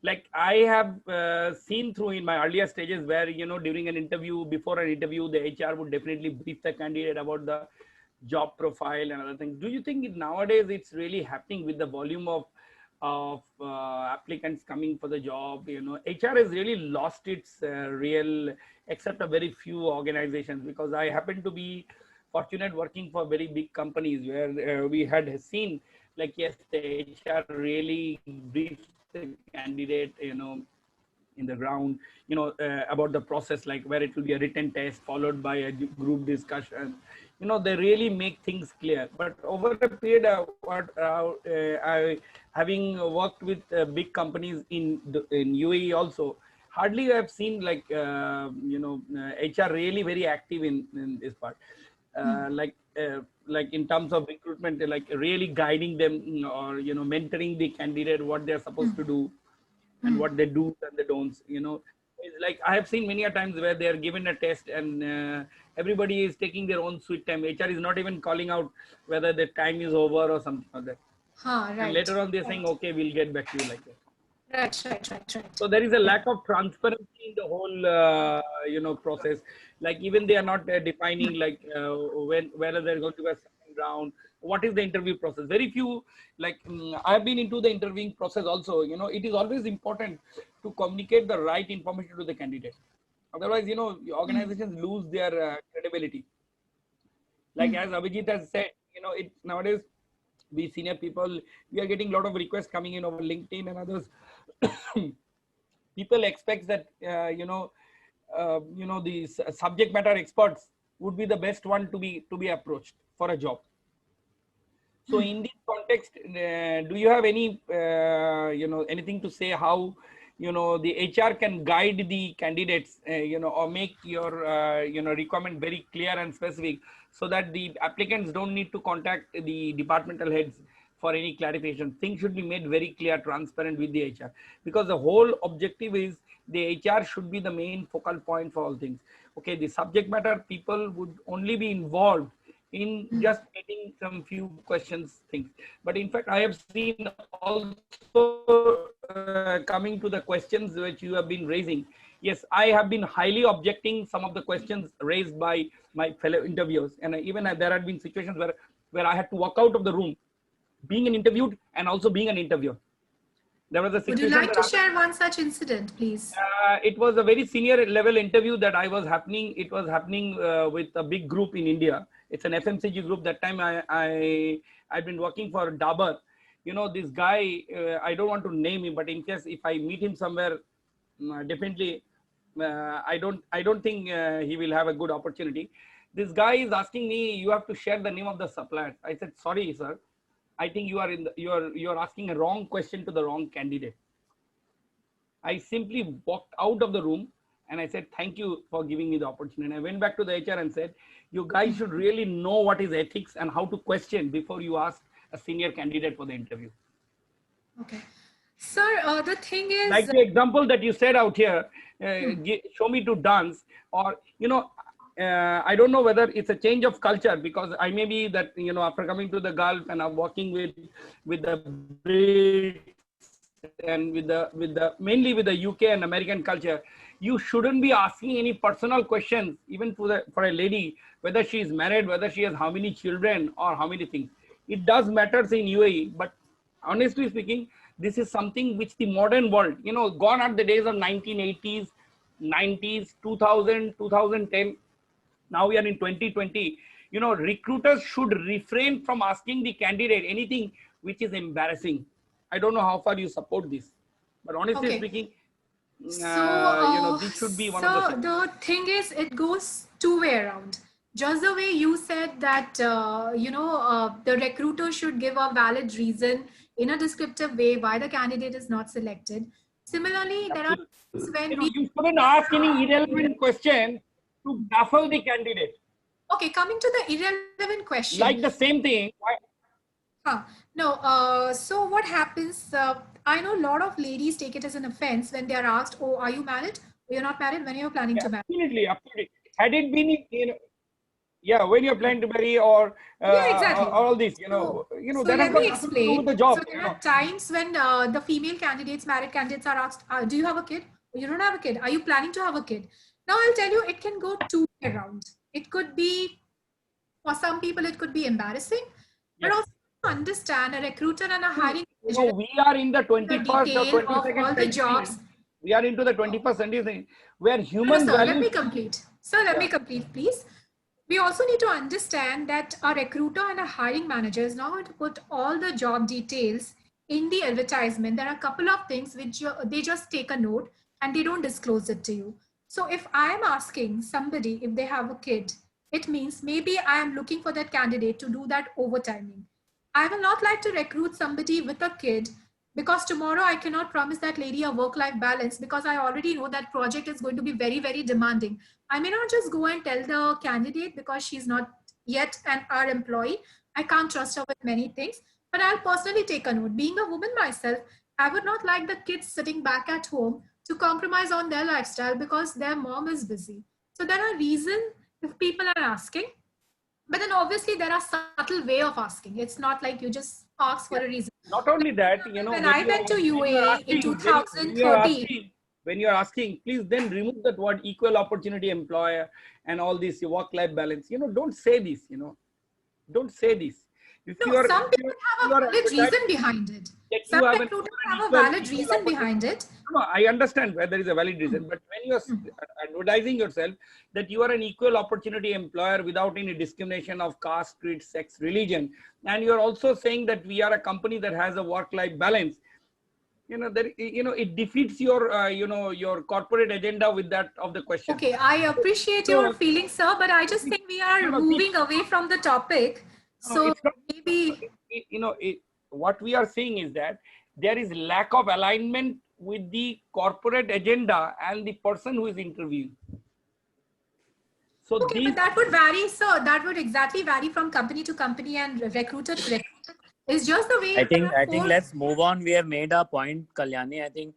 Like I have seen through in my earlier stages where, you know, during an interview, before an interview, the HR would definitely brief the candidate about the job profile and other things. Do you think nowadays it's really happening with the volume of applicants coming for the job? You know, HR has really lost its real, except a very few organizations, because I happen to be fortunate working for very big companies where we had seen, like, yes, the HR really briefs the candidate, you know, in the ground, you know, about the process, like where it will be a written test followed by a group discussion. You know, they really make things clear. But over a period of I having worked with big companies in UAE also, hardly I have seen like you know, HR really very active in this part, like in terms of recruitment, like really guiding them, or, you know, mentoring the candidate what they're supposed to do and what they do and they don't. You know, it's like I have seen many a times where they are given a test and everybody is taking their own sweet time. HR is not even calling out whether the time is over or something like that. Right. And later on they're saying, okay, we'll get back to you, like that. Right. So there is a lack of transparency in the whole, you know, process. Like even they are not defining like whether they're going to be a second round. What is the interview process? Very few, like I've been into the interviewing process also. You know, it is always important to communicate the right information to the candidate. Otherwise, you know, organizations lose their credibility. Like as Abhijit has said, you know, it nowadays we senior people, we are getting a lot of requests coming in over LinkedIn and others. People expect that you know, these subject matter experts would be the best one to be approached for a job. So in this context, do you have any you know, anything to say how, you know, the HR can guide the candidates, you know, or make your you know, requirement very clear and specific, so that the applicants don't need to contact the departmental heads for any clarification? Things should be made very clear, transparent with the HR, because the whole objective is the HR should be the main focal point for all things. Okay, the subject matter people would only be involved in just getting some few questions things. But in fact, I have seen also coming to the questions which you have been raising. Yes, I have been highly objecting some of the questions raised by my fellow interviewers. And even there have been situations where I had to walk out of the room, being an interviewed and also being an interviewer. There was a situation. Would you like to share one such incident, please? It was a very senior level interview that I was happening. It was happening with a big group in India. It's an FMCG group. That time I'd been working for Dabur. You know, this guy, I don't want to name him, but in case if I meet him somewhere, definitely, I don't think he will have a good opportunity. This guy is asking me, you have to share the name of the supplier. I said, sorry, sir. I think you are asking a wrong question to the wrong candidate. I simply walked out of the room and I said, thank you for giving me the opportunity. And I went back to the HR and said, you guys should really know what is ethics and how to question before you ask a senior candidate for the interview. Okay. Sir, the thing is, like the example that you said out here, show me to dance, or, you know, I don't know whether it's a change of culture, because I may be that, you know, after coming to the Gulf and I'm working with the Brits and with the mainly with the UK and American culture, you shouldn't be asking any personal questions, even for a lady, whether she is married, whether she has how many children or how many things. It does matters in UAE, but honestly speaking, this is something which the modern world, you know, gone are the days of 1980s, 90s, 2000, 2010. Now we are in 2020. You know, recruiters should refrain from asking the candidate anything which is embarrassing. I don't know how far you support this, but honestly speaking, you know, this should be one of the things. The thing is, it goes two-way around. Just the way you said that, you know, the recruiter should give a valid reason in a descriptive way why the candidate is not selected. Similarly, there are times when you shouldn't ask any irrelevant question to baffle the candidate. Okay, coming to the irrelevant question. Like the same thing. No, so what happens? I know a lot of ladies take it as an offense when they are asked, "Oh, are you married? You're not married. When you're planning Yeah, to marry?" absolutely, absolutely. Had it been, yeah, when you're planning to marry or Yeah, exactly. all this, So that has let got me nothing to do with explain. the So job, there are times when the female candidates, married candidates, are asked, "Do you have a kid? You don't have a kid. Are you planning to have a kid?" Now I'll tell you, it can go two way around. It could be, for some people, it could be embarrassing, but Yes. also understand a recruiter and a hiring manager We are in the the 21st or detail of 22nd all the jobs. century. We are into the 21st century where No, human sir, let values. me complete. Sir, let me Yeah. complete, please. We also need to understand that a recruiter and a hiring manager is not going to put all the job details in the advertisement. There are a couple of things which they just take a note and they don't disclose it to you. So if I am asking somebody if they have a kid, it means maybe I am looking for that candidate to do that overtiming. I will not like to recruit somebody with a kid because tomorrow I cannot promise that lady a work-life balance because I already know that project is going to be very, very demanding. I may not just go and tell the candidate because she's not yet our employee. I can't trust her with many things, but I'll personally take a note. Being a woman myself, I would not like the kids sitting back at home to compromise on their lifestyle because their mom is busy. So there are reasons if people are asking, but then obviously there are subtle way of asking. It's not like you just ask for Yeah. a reason. Not only that, When I went to UAE in when you are 2013, asking, please then remove that word equal opportunity employer and all this work-life balance. Don't say this. Don't say this. If no, you are, some people have a valid reason advertising behind it. that Some you have recruiters an have a valid equal reason opportunity. behind it. No, I understand where there is a valid reason, but when you are advertising yourself that you are an equal opportunity employer without any discrimination of caste, creed, sex, religion, and you are also saying that we are a company that has a work-life balance, it defeats your, your corporate agenda with that of the question. Okay, I appreciate your So, feelings, sir, but I just think we are see, moving away from the topic. So it's not, maybe, what we are saying is that there is lack of alignment with the corporate agenda and the person who is interviewing. So okay, these, but that would vary, sir. That would exactly vary from company to company and recruiter to recruiter. It's just the way I there think are I think four. let's move on. We have made our point, Kalyani. I think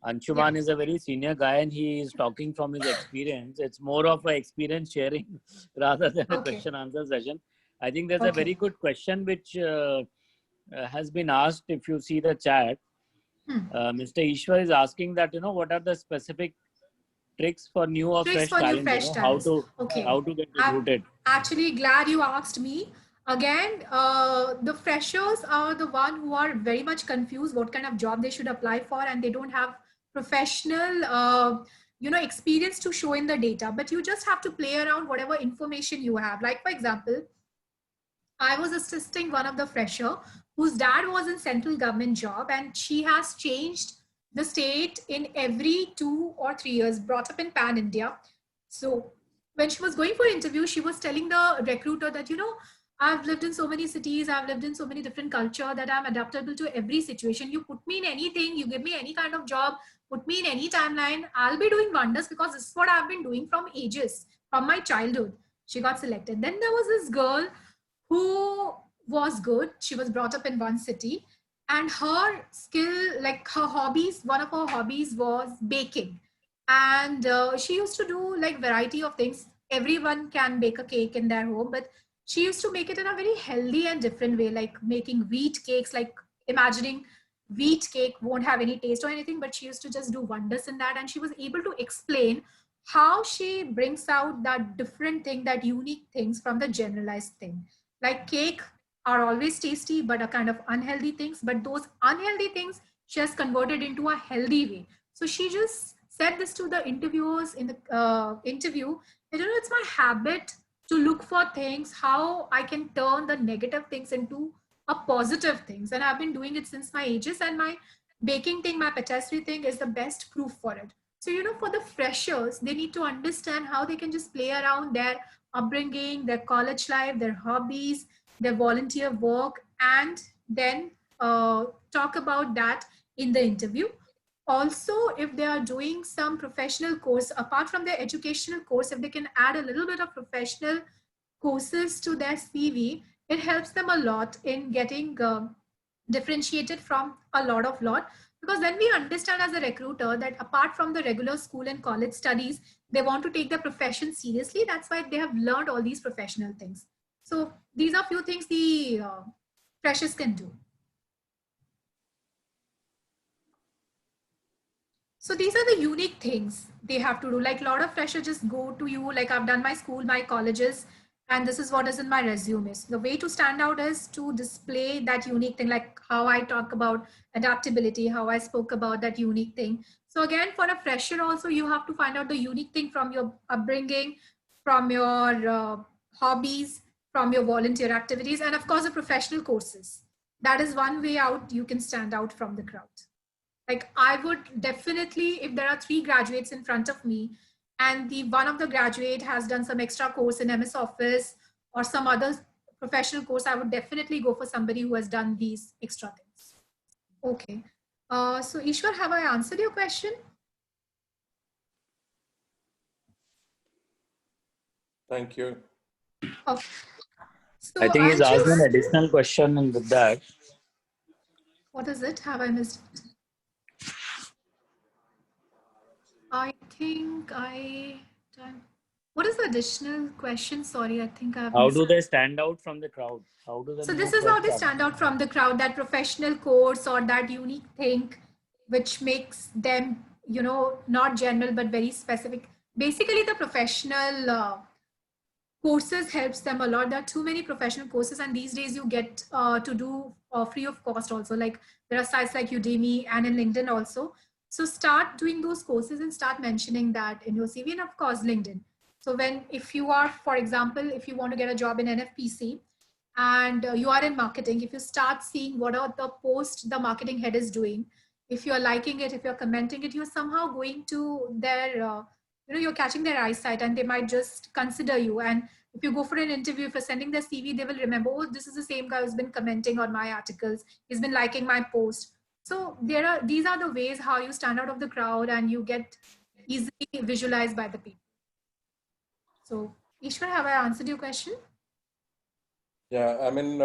Anshuman is a very senior guy and he is talking from his experience. It's more of an experience sharing rather than a Okay, question answer session. I think there's a very okay. good question which has been asked. If you see the chat, Mr. Ishwar is asking that, what are the specific tricks for new or Tricks fresh for new talent, fresh how talents. to Okay, how to get I'm recruited. actually glad you asked me. Again, the freshers are the one who are very much confused what kind of job they should apply for, and they don't have professional, experience to show in the data. But you just have to play around whatever information you have. Like for example, I was assisting one of the fresher whose dad was in central government job, and she has changed the state in every 2 or 3 years, brought up in Pan India. So when she was going for interview, she was telling the recruiter that, I've lived in so many cities, I've lived in so many different culture that I'm adaptable to every situation. You put me in anything, you give me any kind of job, put me in any timeline, I'll be doing wonders because this is what I've been doing from ages, from my childhood. She got selected. Then there was this girl who was good. She was brought up in one city, and her skill, like her hobbies, one of her hobbies was baking. And she used to do like variety of things. Everyone can bake a cake in their home, but she used to make it in a very healthy and different way, like making wheat cakes, like imagining wheat cake won't have any taste or anything, but she used to just do wonders in that. And she was able to explain how she brings out that different thing, that unique things from the generalized thing. Like cake are always tasty, but are kind of unhealthy things. But those unhealthy things she has converted into a healthy way. So she just said this to the interviewers in the interview. It's my habit to look for things, how I can turn the negative things into a positive things. And I've been doing it since my ages, and my baking thing, my patisserie thing is the best proof for it. So, for the freshers, they need to understand how they can just play around their upbringing, their college life, their hobbies, their volunteer work, and then talk about that in the interview. Also, if they are doing some professional course, apart from their educational course, if they can add a little bit of professional courses to their CV, it helps them a lot in getting differentiated from a lot, because then we understand as a recruiter that apart from the regular school and college studies, they want to take their profession seriously. That's why they have learned all these professional things. So these are few things the freshers can do. So these are the unique things they have to do. Like a lot of freshers just go to you, like I've done my school, my colleges, and this is what is in my resume. So the way to stand out is to display that unique thing, like how I talk about adaptability, how I spoke about that unique thing. So again, for a fresher also, you have to find out the unique thing from your upbringing, from your hobbies, from your volunteer activities, and of course the professional courses. That is one way out you can stand out from the crowd. Like I would definitely, if there are 3 graduates in front of me and the one of the graduate has done some extra course in MS Office or some other professional course, I would definitely go for somebody who has done these extra things. Okay. So Ishwar, have I answered your question? Thank you. Okay. So I think he's asked an additional question and with that. What is it? Have I missed it? I think what is the additional question? Sorry, I think I've How missed. do they stand out from the crowd? How do they? So this is how they stand out from the crowd, that professional course or that unique thing which makes them, you know, not general but very specific. Basically the professional courses helps them a lot. There are too many professional courses, and these days you get to do free of cost also. Like there are sites like Udemy and in LinkedIn also. So start doing those courses and start mentioning that in your CV, and of course LinkedIn. So if you are, for example, if you want to get a job in NFPC and you are in marketing, if you start seeing what are the posts the marketing head is doing, if you're liking it, if you're commenting it, you're somehow going to their you're catching their eyesight, and they might just consider you. And if you go for an interview, if you're sending their CV, they will remember, oh, this is the same guy who's been commenting on my articles, he's been liking my post. So these are the ways how you stand out of the crowd and you get easily visualized by the people. So Ishwar, have I answered your question? Yeah, I mean,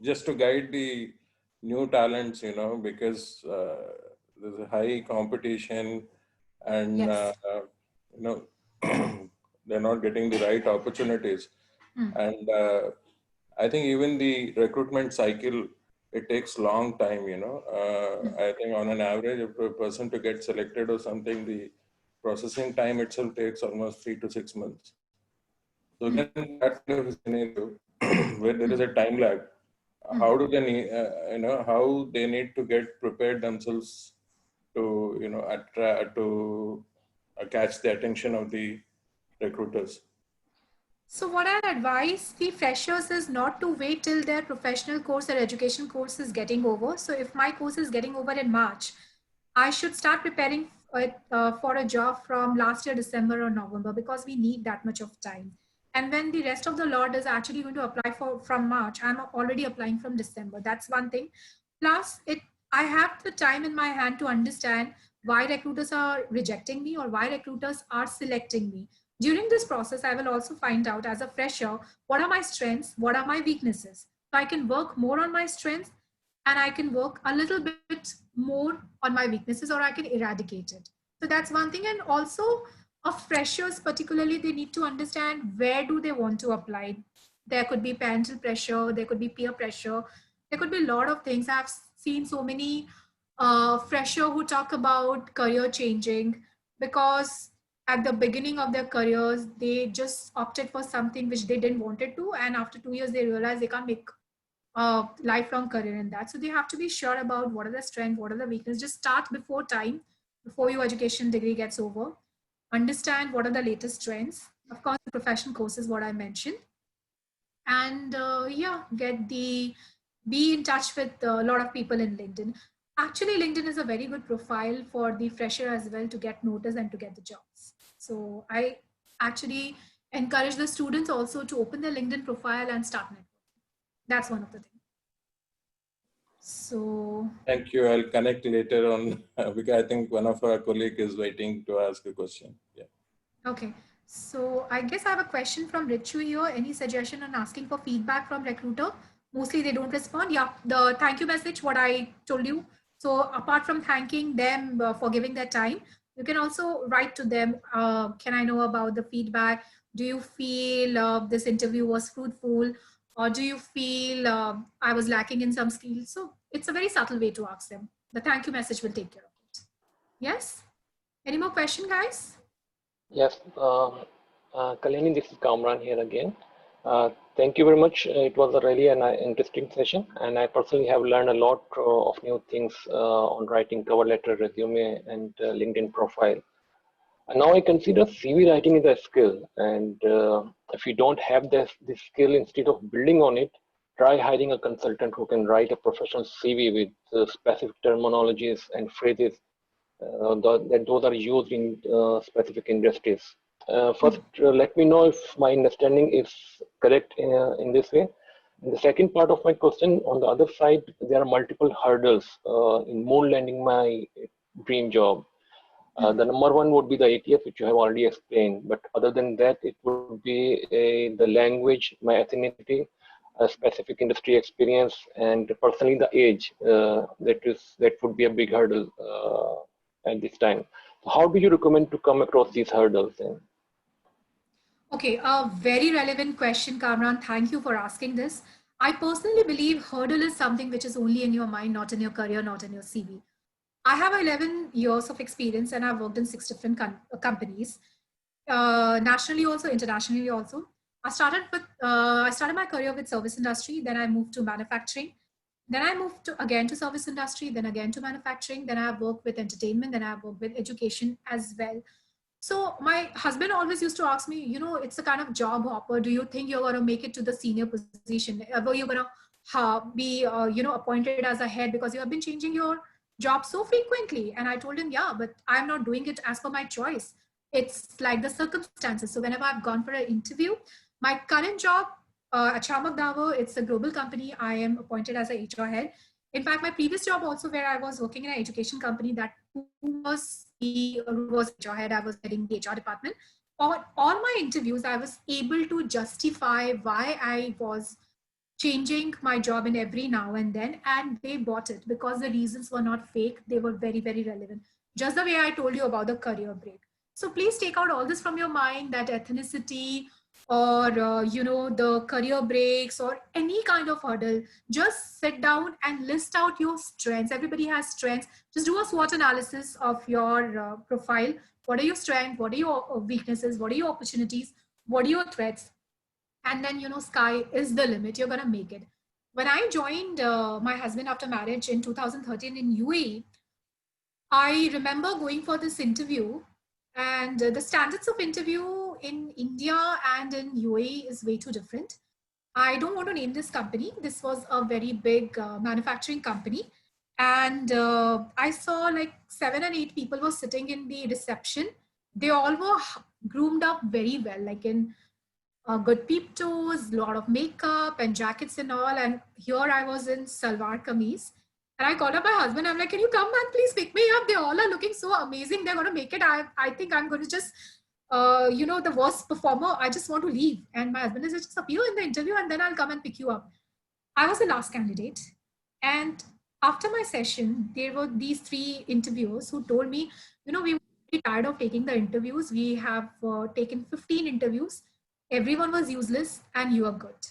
just to guide the new talents, because there's a high competition and, Yes. they're not getting the right opportunities. And I think even the recruitment cycle, it takes long time, I think on an average, if a person to get selected or something, the processing time itself takes almost 3 to 6 months. So again, that kind of scenario where there is a time lag, how do they need, how they need to get prepared themselves to, to catch the attention of the recruiters? So what I advise the freshers is not to wait till their professional course or education course is getting over. So if my course is getting over in March, I should start preparing for a job from last year, December or November, because we need that much of time. And when the rest of the lot is actually going to apply from March, I'm already applying from December. That's one thing. Plus, I have the time in my hand to understand why recruiters are rejecting me or why recruiters are selecting me. During this process, I will also find out as a fresher, what are my strengths, what are my weaknesses. So I can work more on my strengths and I can work a little bit more on my weaknesses, or I can eradicate it. So that's one thing. And also of freshers, particularly, they need to understand where do they want to apply. There could be parental pressure, there could be peer pressure, there could be a lot of things. I've seen so many fresher who talk about career changing because at the beginning of their careers, they just opted for something which they didn't want to, and after 2 years, they realize they can't make a lifelong career in that. So they have to be sure about what are the strengths, what are the weaknesses. Just start before time, before your education degree gets over. Understand what are the latest trends. Of course, the professional courses, what I mentioned. And be in touch with a lot of people in LinkedIn. Actually, LinkedIn is a very good profile for the fresher as well to get noticed and to get the jobs. So I actually encourage the students also to open their LinkedIn profile and start networking. That's one of the things. So thank you. I'll connect later on because I think one of our colleagues is waiting to ask a question. Yeah. Okay. So I guess I have a question from Richu here. Any suggestion on asking for feedback from recruiter? Mostly they don't respond. Yeah, the thank you message, what I told you. So apart from thanking them for giving their time, you can also write to them. Can I know about the feedback? Do you feel this interview was fruitful? Or do you feel I was lacking in some skills? So it's a very subtle way to ask them. The thank you message will take care of it. Yes? Any more question, guys? Yes, Kalyani, this is Kamran here again. Thank you very much. It was a really an interesting session, and I personally have learned a lot of new things on writing cover letter, resume, and LinkedIn profile. And now I consider CV writing is a skill, and if you don't have this skill, instead of building on it, try hiring a consultant who can write a professional CV with specific terminologies and phrases that those are used in specific industries. First, let me know if my understanding is correct in this way. And the second part of my question, on the other side, there are multiple hurdles in moon landing my dream job. The number one would be the ATF, which you have already explained. But other than that, it would be the language, my ethnicity, a specific industry experience, and personally the age. That would be a big hurdle at this time. So how do you recommend to come across these hurdles then? Okay, a very relevant question, Kamran. Thank you for asking this. I personally believe hurdle is something which is only in your mind, not in your career, not in your CV. I have 11 years of experience and I've worked in 6 different companies, nationally also, internationally also. I started my career with service industry, then I moved to manufacturing. Then I moved again to service industry, then again to manufacturing. Then I've worked with entertainment, then I've worked with education as well. So my husband always used to ask me, it's a kind of job hopper. Do you think you're going to make it to the senior position? Ever you're going to be, appointed as a head because you have been changing your job so frequently? And I told him, yeah, but I'm not doing it as per my choice. It's like the circumstances. So whenever I've gone for an interview, my current job at Chamak Davar, it's a global company. I am appointed as a HR head. In fact, my previous job also, where I was working in an education company, that was HR head, I was heading the HR department. On all my interviews, I was able to justify why I was changing my job in every now and then, and they bought it because the reasons were not fake. They were very, very relevant. Just the way I told you about the career break. So please take out all this from your mind, that ethnicity or the career breaks or any kind of hurdle. Just sit down and list out your strengths. Everybody has strengths. Just do a SWOT analysis of your profile. What are your strengths? What are your weaknesses? What are your opportunities? What are your threats? And then sky is the limit. You're going to make it. When I joined my husband after marriage in 2013 in UAE, I remember going for this interview, and the standards of interview in India and in UAE is way too different. I don't want to name this company. This was a very big manufacturing company. And I saw like 7 and 8 people were sitting in the reception. They all were groomed up very well, like in good peep toes, a lot of makeup and jackets and all. And here I was in salwar kameez. And I called up my husband. I'm like, can you come and please pick me up? They all are looking so amazing. They're going to make it. I think I'm going to just, the worst performer. I just want to leave. And my husband is just appear in the interview and then I'll come and pick you up. I was the last candidate. And after my session, there were these 3 interviewers who told me, we were pretty tired of taking the interviews. We have taken 15 interviews. Everyone was useless and you are good.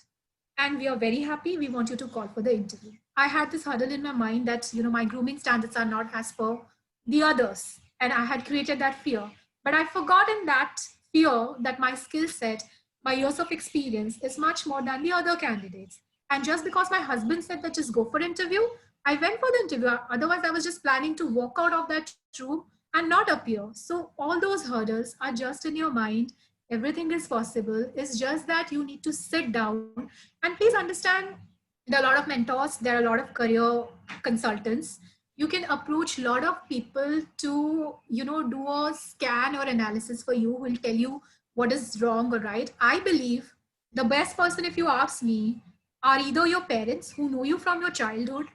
And we are very happy. We want you to call for the interview. I had this hurdle in my mind that, my grooming standards are not as per the others. And I had created that fear. But I forgot in that fear that my skill set, my years of experience is much more than the other candidates. And just because my husband said that just go for interview, I went for the interview. Otherwise, I was just planning to walk out of that room and not appear. So all those hurdles are just in your mind. Everything is possible. It's just that you need to sit down and please understand there are a lot of mentors. There are a lot of career consultants. You can approach a lot of people to, do a scan or analysis for you, will tell you what is wrong or right. I believe the best person, if you ask me, are either your parents who know you from your childhood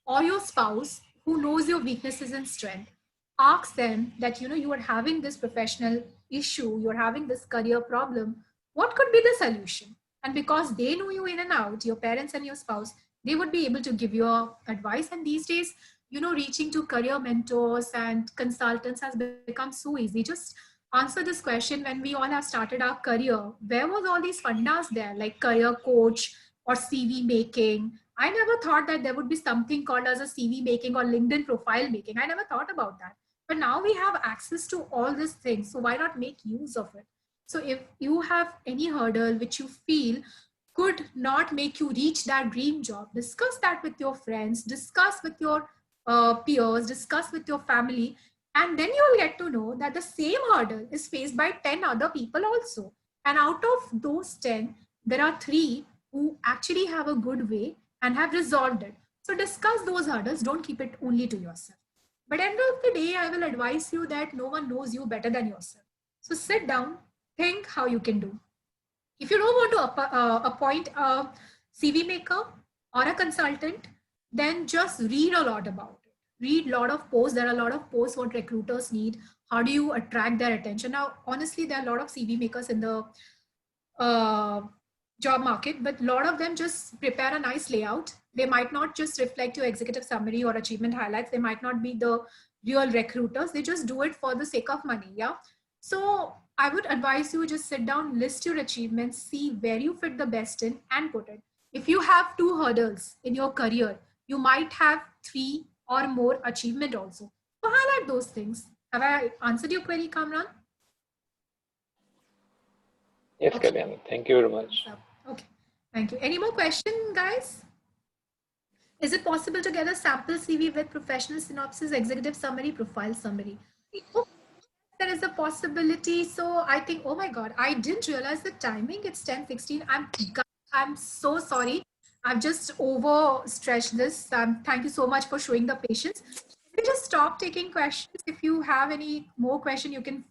or your spouse who knows your weaknesses and strength. Ask them that, you are having this professional issue, you're having this career problem, what could be the solution? And because they know you in and out, your parents and your spouse, they would be able to give you advice. And these days, you know, reaching to career mentors and consultants has become so easy. Just answer this question: when we all have started our career, where was all these fundas there, like career coach or CV making? I never thought that there would be something called as a CV making or LinkedIn profile making. I never thought about that. But now we have access to all these things. So why not make use of it? So if you have any hurdle which you feel could not make you reach that dream job, discuss that with your friends, discuss with your peers, discuss with your family, and then you'll get to know that the same hurdle is faced by 10 other people also. And out of those 10, there are 3 who actually have a good way and have resolved it. So discuss those hurdles, don't keep it only to yourself. But end of the day, I will advise you that no one knows you better than yourself. So sit down, think how you can do. If you don't want to appoint a CV maker or a consultant, then just read a lot about it. Read a lot of posts. There are a lot of posts what recruiters need. How do you attract their attention? Now, honestly, there are a lot of CV makers in the job market, but a lot of them just prepare a nice layout. They might not just reflect your executive summary or achievement highlights. They might not be the real recruiters. They just do it for the sake of money. Yeah. So I would advise you just sit down, list your achievements, see where you fit the best in and put it. If you have 2 hurdles in your career, you might have 3 or more achievement also. So highlight those things. Have I answered your query, Kamran? Yes, Okay. Kalyani. Thank you very much. Okay, thank you. Any more questions, guys? Is it possible to get a sample CV with professional synopsis, executive summary, profile summary? Oh, there is a possibility. So I think, oh my God, I didn't realize the timing. It's 10:16. I'm so sorry. I've just overstretched this. Thank you so much for showing the patience. Let me just stop taking questions. If you have any more question, you can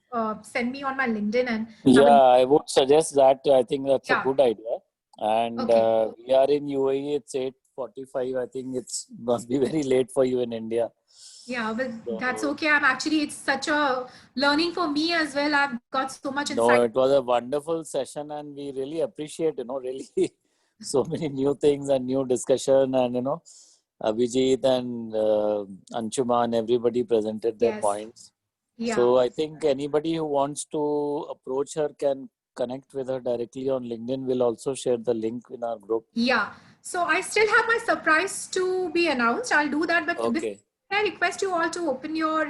send me on my LinkedIn. And I would suggest that. I think that's a Yeah. good idea. And Okay. we are in UAE. It's 8:45. I think it's must be very late for you in India. Yeah, but that's okay. It's such a learning for me as well. I've got so much No, insight. it was a wonderful session, and we really appreciate, really so many new things and new discussion, and Abhijit and Anshuman, everybody presented their Yes. points. Yeah. So I think anybody who wants to approach her can connect with her directly on LinkedIn. We'll also share the link in our group. Yeah. So I still have my surprise to be announced. I'll do that. But Okay. I request you all to open your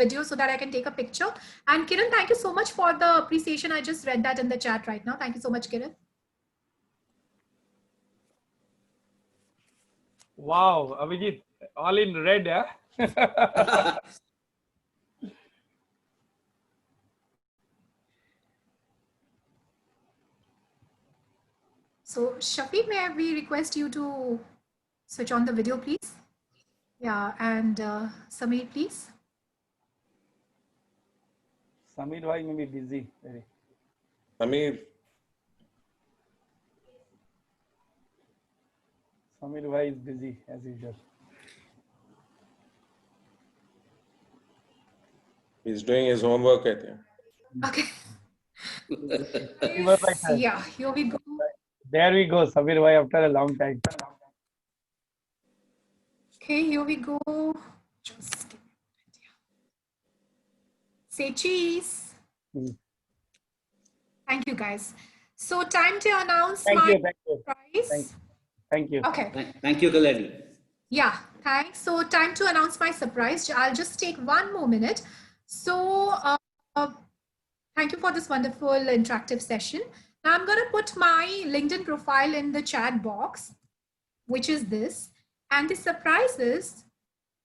video so that I can take a picture. And Kiran, thank you so much for the appreciation. I just read that in the chat right now. Thank you so much, Kiran. Wow, Abhijit, all in red, yeah? So Shafiq, may we request you to switch on the video, please? Yeah, and Sameer, please. Sameer bhai may be busy. Sameer, Sameer bhai is busy as usual. he's doing his homework, I think. Okay. He was like that. Yeah, here we go. There we go, Sameer bhai, after a long time. Okay, here we go. Just give me a minute. Say cheese. Thank you, guys. So time to announce my prize. Thank you. Okay. Thank you, Kalyani. Yeah, thanks. So time to announce my surprise. I'll just take 1 more minute. So thank you for this wonderful interactive session. Now I'm going to put my LinkedIn profile in the chat box, which is this. And the surprise is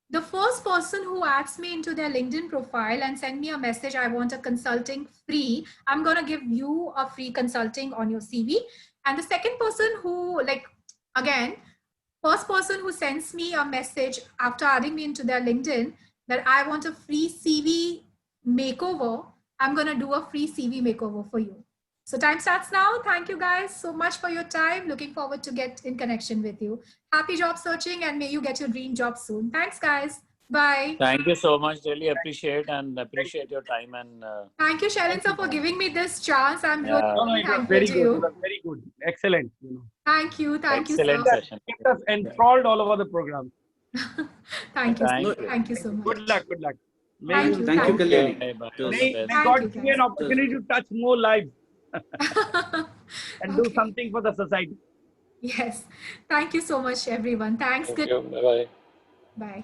the first person who adds me into their LinkedIn profile and send me a message, I want a consulting free, I'm going to give you a free consulting on your CV. And the second person who, first person who sends me a message after adding me into their LinkedIn that I want a free CV makeover, I'm going to do a free CV makeover for you. So time starts now. Thank you guys so much for your time. Looking forward to get in connection with you. Happy job searching and may you get your dream job soon. Thanks, guys. Bye. Thank you so much. Really appreciate your time and. Thank you, Shailin sir, for giving me this chance. I'm Yeah. really It was thankful very to good. It you. was very good. Excellent. Thank you. Thank you, Excellent sir. session. Kept us enthralled all over the program. Thank you. Thank you. Thank you so much. Good luck. Good luck. May Thank you. Thank you, Thank Kalyani. Bye bye. It was- All the May best. God you, give you an guys. opportunity to touch more lives and do Okay. something for the society. Yes. Thank you so much, everyone. Thanks. Thank Good. you. Bye bye. Bye.